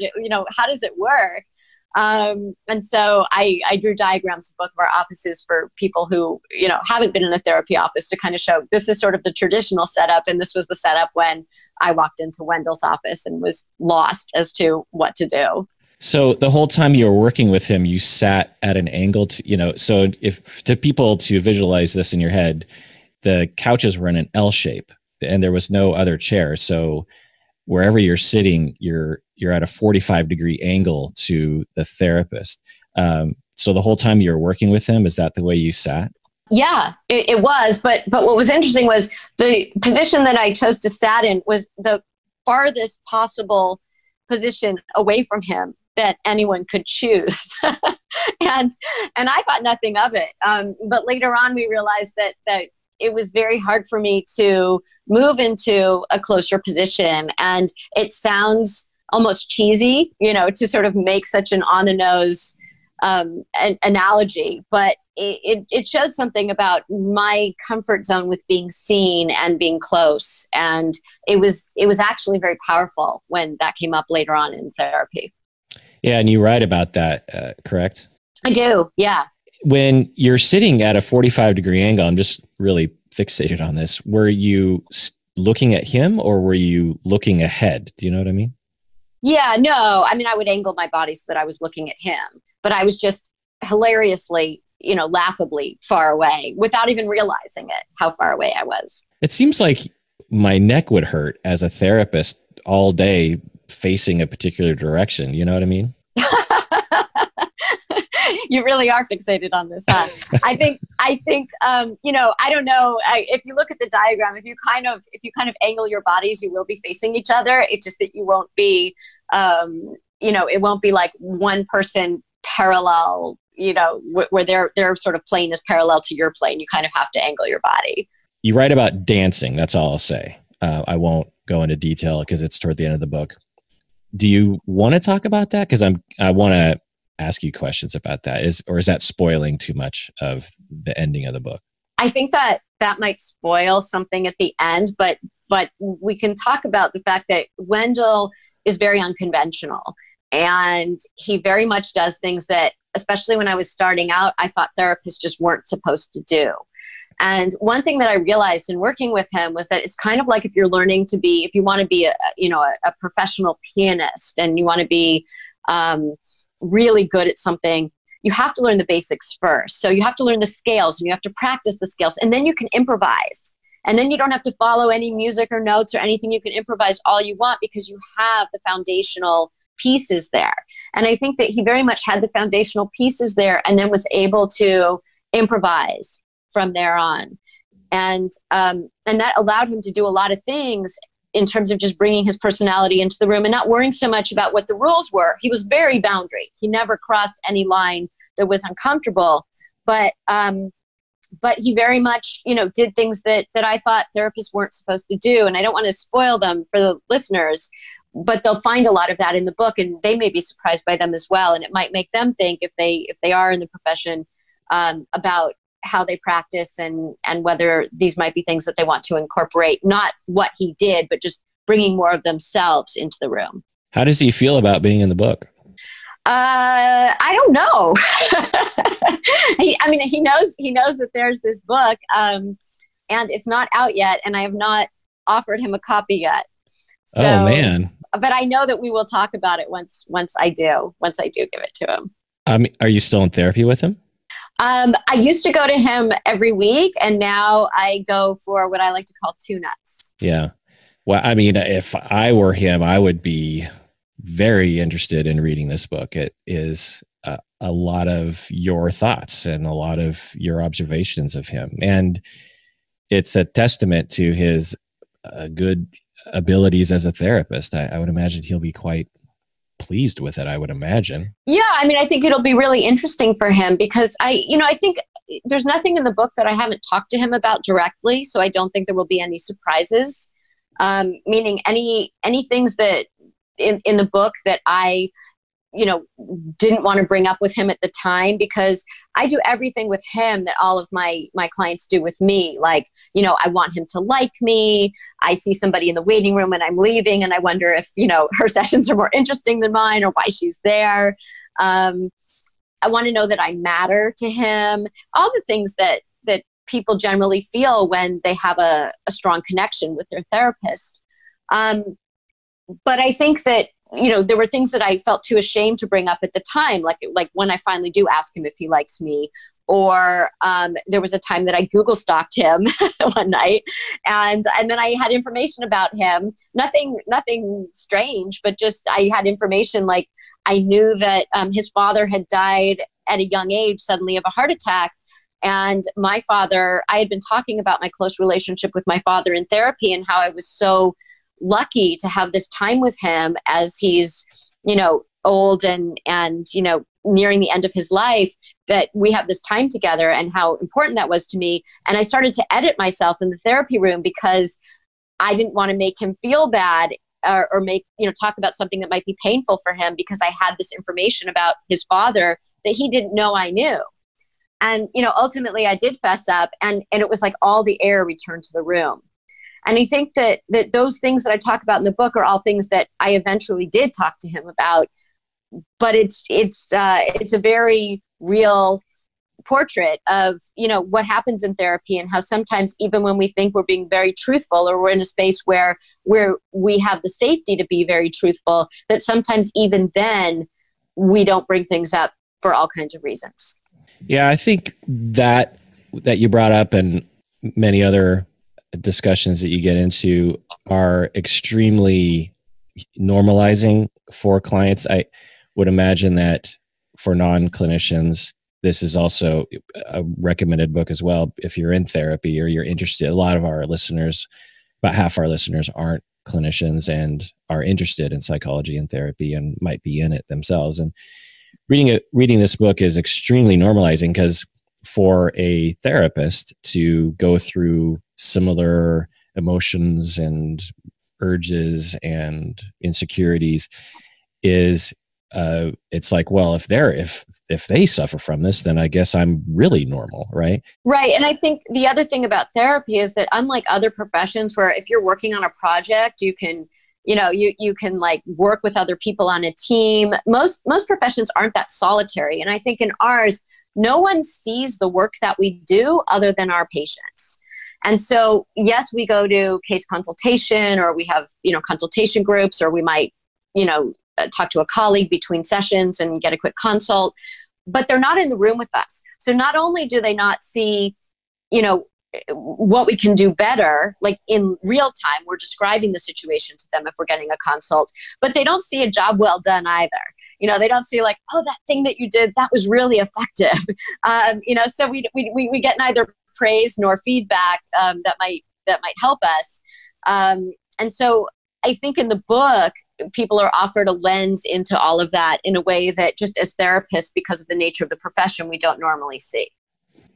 How does it work? And so I drew diagrams of both of our offices for people who, haven't been in a therapy office to kind of show this is sort of the traditional setup. And this was the setup when I walked into Wendell's office and was lost as to what to do. So the whole time you were working with him, you sat at an angle so if to people to visualize this in your head, the couches were in an L shape and there was no other chair. So wherever you're sitting, you're at a 45-degree angle to the therapist. So the whole time you were working with him, is that the way you sat? Yeah, it was. But what was interesting was the position that I chose to sat in was the farthest possible position away from him that anyone could choose. and I thought nothing of it. But later on, we realized that it was very hard for me to move into a closer position. And it sounds almost cheesy, to sort of make such an on-the-nose analogy, but it showed something about my comfort zone with being seen and being close. And it was actually very powerful when that came up later on in therapy. Yeah, and you write about that, correct? I do, yeah. When you're sitting at a 45-degree angle, I'm just really fixated on this. Were you looking at him or were you looking ahead? Do you know what I mean? Yeah, no. I mean, I would angle my body so that I was looking at him, but I was just hilariously, laughably far away without even realizing it, how far away I was. It seems like my neck would hurt as a therapist all day facing a particular direction. You know what I mean? You really are fixated on this, huh? I think, I don't know. If you look at the diagram, if you kind of angle your bodies, you will be facing each other. It's just that you won't be, it won't be like one person parallel, where their sort of plane is parallel to your plane. You kind of have to angle your body. You write about dancing. That's all I'll say. I won't go into detail because it's toward the end of the book. Do you want to talk about that? Because I want to ask you questions about that. Is that spoiling too much of the ending of the book? I think that might spoil something at the end, but we can talk about the fact that Wendell is very unconventional, and he very much does things that, especially when I was starting out, I thought therapists just weren't supposed to do. And one thing that I realized in working with him was that it's kind of like if you want to be a professional pianist and you want to be really good at something, you have to learn the basics first. So you have to learn the scales and you have to practice the scales, and then you can improvise. And then you don't have to follow any music or notes or anything. You can improvise all you want because you have the foundational pieces there. And I think that he very much had the foundational pieces there and then was able to improvise from there on. And that allowed him to do a lot of things in terms of just bringing his personality into the room and not worrying so much about what the rules were. He was very boundary. He never crossed any line that was uncomfortable, but he very much, did things that I thought therapists weren't supposed to do. And I don't want to spoil them for the listeners, but they'll find a lot of that in the book, and they may be surprised by them as well. And it might make them think, if they are in the profession, about how they practice and whether these might be things that they want to incorporate, not what he did, but just bringing more of themselves into the room. How does he feel about being in the book? I don't know. He knows that there's this book, and it's not out yet, and I have not offered him a copy yet. So, oh man. But I know that we will talk about it once I do give it to him. Are you still in therapy with him? I used to go to him every week, and now I go for what I like to call tune-ups. Yeah. Well, if I were him, I would be very interested in reading this book. It is a lot of your thoughts and a lot of your observations of him. And it's a testament to his good abilities as a therapist. I would imagine he'll be quite pleased with it, I would imagine. Yeah, I mean, I think it'll be really interesting for him because I think there's nothing in the book that I haven't talked to him about directly, so I don't think there will be any surprises. Meaning any things that in the book that I didn't want to bring up with him at the time, because I do everything with him that all of my clients do with me. Like, I want him to like me. I see somebody in the waiting room and I'm leaving and I wonder if, her sessions are more interesting than mine or why she's there. I want to know that I matter to him. All the things that people generally feel when they have a strong connection with their therapist. But I think that, there were things that I felt too ashamed to bring up at the time, like when I finally do ask him if he likes me, or there was a time that I Google stalked him one night, and then I had information about him, nothing strange, but just I had information like I knew that his father had died at a young age suddenly of a heart attack. And my father, I had been talking about my close relationship with my father in therapy and how I was so lucky to have this time with him as he's, old and nearing the end of his life, that we have this time together and how important that was to me. And I started to edit myself in the therapy room because I didn't want to make him feel bad or make, talk about something that might be painful for him, because I had this information about his father that he didn't know I knew. And, ultimately I did fess up, and it was like all the air returned to the room. And I think that those things that I talk about in the book are all things that I eventually did talk to him about. But it's a very real portrait of, what happens in therapy, and how sometimes even when we think we're being very truthful, or we're in a space where we have the safety to be very truthful, that sometimes even then we don't bring things up for all kinds of reasons. Yeah, I think that you brought up and many other discussions that you get into are extremely normalizing for clients. I would imagine that for non-clinicians, this is also a recommended book as well. If you're in therapy or you're interested, a lot of our listeners, about half our listeners aren't clinicians and are interested in psychology and therapy and might be in it themselves. And reading this book is extremely normalizing, because for a therapist to go through similar emotions and urges and insecurities is it's like, well, if they suffer from this, then I guess I'm really normal, right? Right. And I think the other thing about therapy is that unlike other professions where if you're working on a project, you can you can like work with other people on a team. Most professions aren't that solitary. And I think in ours, no one sees the work that we do other than our patients. And so, yes, we go to case consultation, or we have, consultation groups, or we might, talk to a colleague between sessions and get a quick consult, but they're not in the room with us. So not only do they not see, what we can do better, like in real time, we're describing the situation to them if we're getting a consult, but they don't see a job well done either. They don't see like, oh, that thing that you did, that was really effective. So we get neither praise nor feedback that might help us. And so I think in the book, people are offered a lens into all of that in a way that just as therapists, because of the nature of the profession, we don't normally see.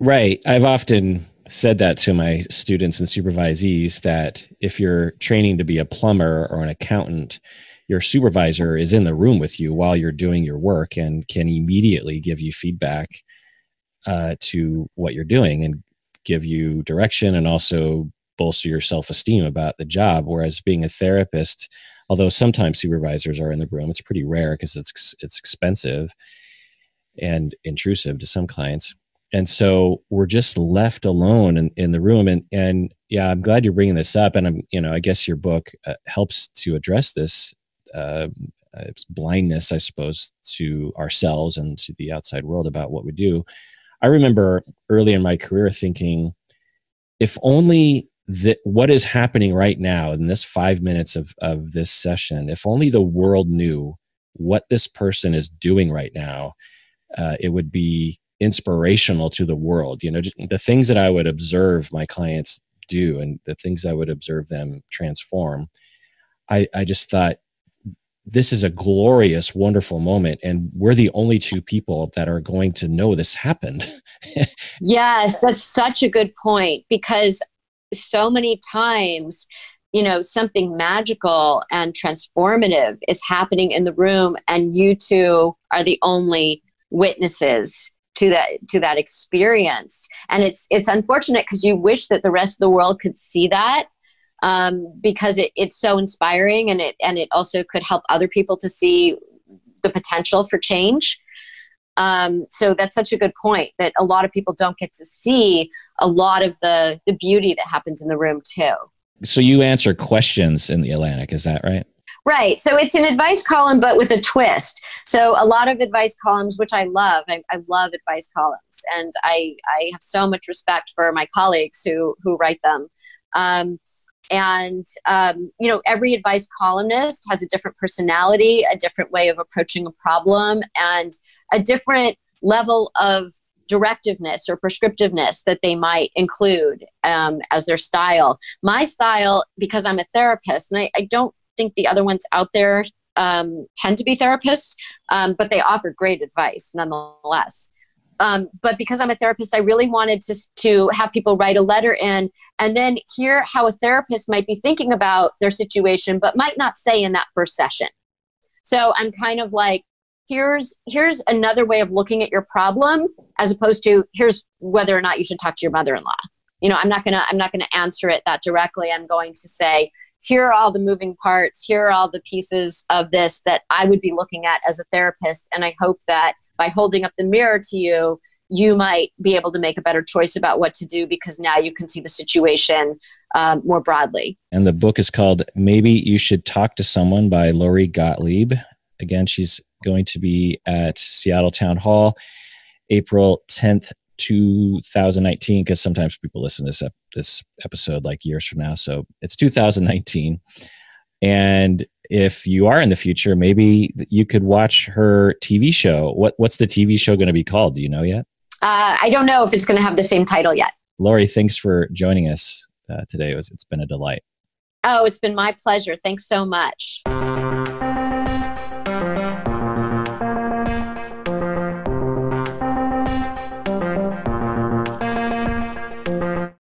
Right. I've often said that to my students and supervisees, that if you're training to be a plumber or an accountant, your supervisor is in the room with you while you're doing your work and can immediately give you feedback to what you're doing and give you direction, and also bolster your self-esteem about the job. Whereas being a therapist, although sometimes supervisors are in the room, it's pretty rare because it's expensive and intrusive to some clients. And so we're just left alone in the room. And yeah, I'm glad you're bringing this up. And I guess your book helps to address this blindness, I suppose, to ourselves and to the outside world about what we do. I remember early in my career thinking, if only what is happening right now in this 5 minutes of this session, if only the world knew what this person is doing right now, it would be inspirational to the world. Just the things that I would observe my clients do and the things I would observe them transform. I just thought this is a glorious, wonderful moment. And we're the only two people that are going to know this happened. Yes, that's such a good point, because so many times, something magical and transformative is happening in the room, and you two are the only witnesses to that experience. And it's unfortunate, because you wish that the rest of the world could see that, because it's so inspiring, and it also could help other people to see the potential for change. So that's such a good point, that a lot of people don't get to see a lot of the beauty that happens in the room too. So you answer questions in the Atlantic, is that right? Right. So it's an advice column, but with a twist. So a lot of advice columns, which I love. I love advice columns, and I have so much respect for my colleagues who write them. Every advice columnist has a different personality, a different way of approaching a problem, and a different level of directiveness or prescriptiveness that they might include as their style. My style, because I'm a therapist, and I don't think the other ones out there tend to be therapists, but they offer great advice nonetheless. But because I'm a therapist, I really wanted to have people write a letter in and then hear how a therapist might be thinking about their situation, but might not say in that first session. So I'm kind of like, here's another way of looking at your problem, as opposed to here's whether or not you should talk to your mother-in-law. I'm not gonna answer it that directly. I'm going to say, here are all the moving parts. Here are all the pieces of this that I would be looking at as a therapist. And I hope that by holding up the mirror to you, you might be able to make a better choice about what to do, because now you can see the situation more broadly. And the book is called Maybe You Should Talk to Someone by Lori Gottlieb. Again, she's going to be at Seattle Town Hall, April 10th, 2019, because sometimes people listen to this episode like years from now. So it's 2019. And if you are in the future, maybe you could watch her TV show. What's the TV show going to be called? Do you know yet? I don't know if it's going to have the same title yet. Lori, thanks for joining us today. It's been a delight. Oh, it's been my pleasure. Thanks so much.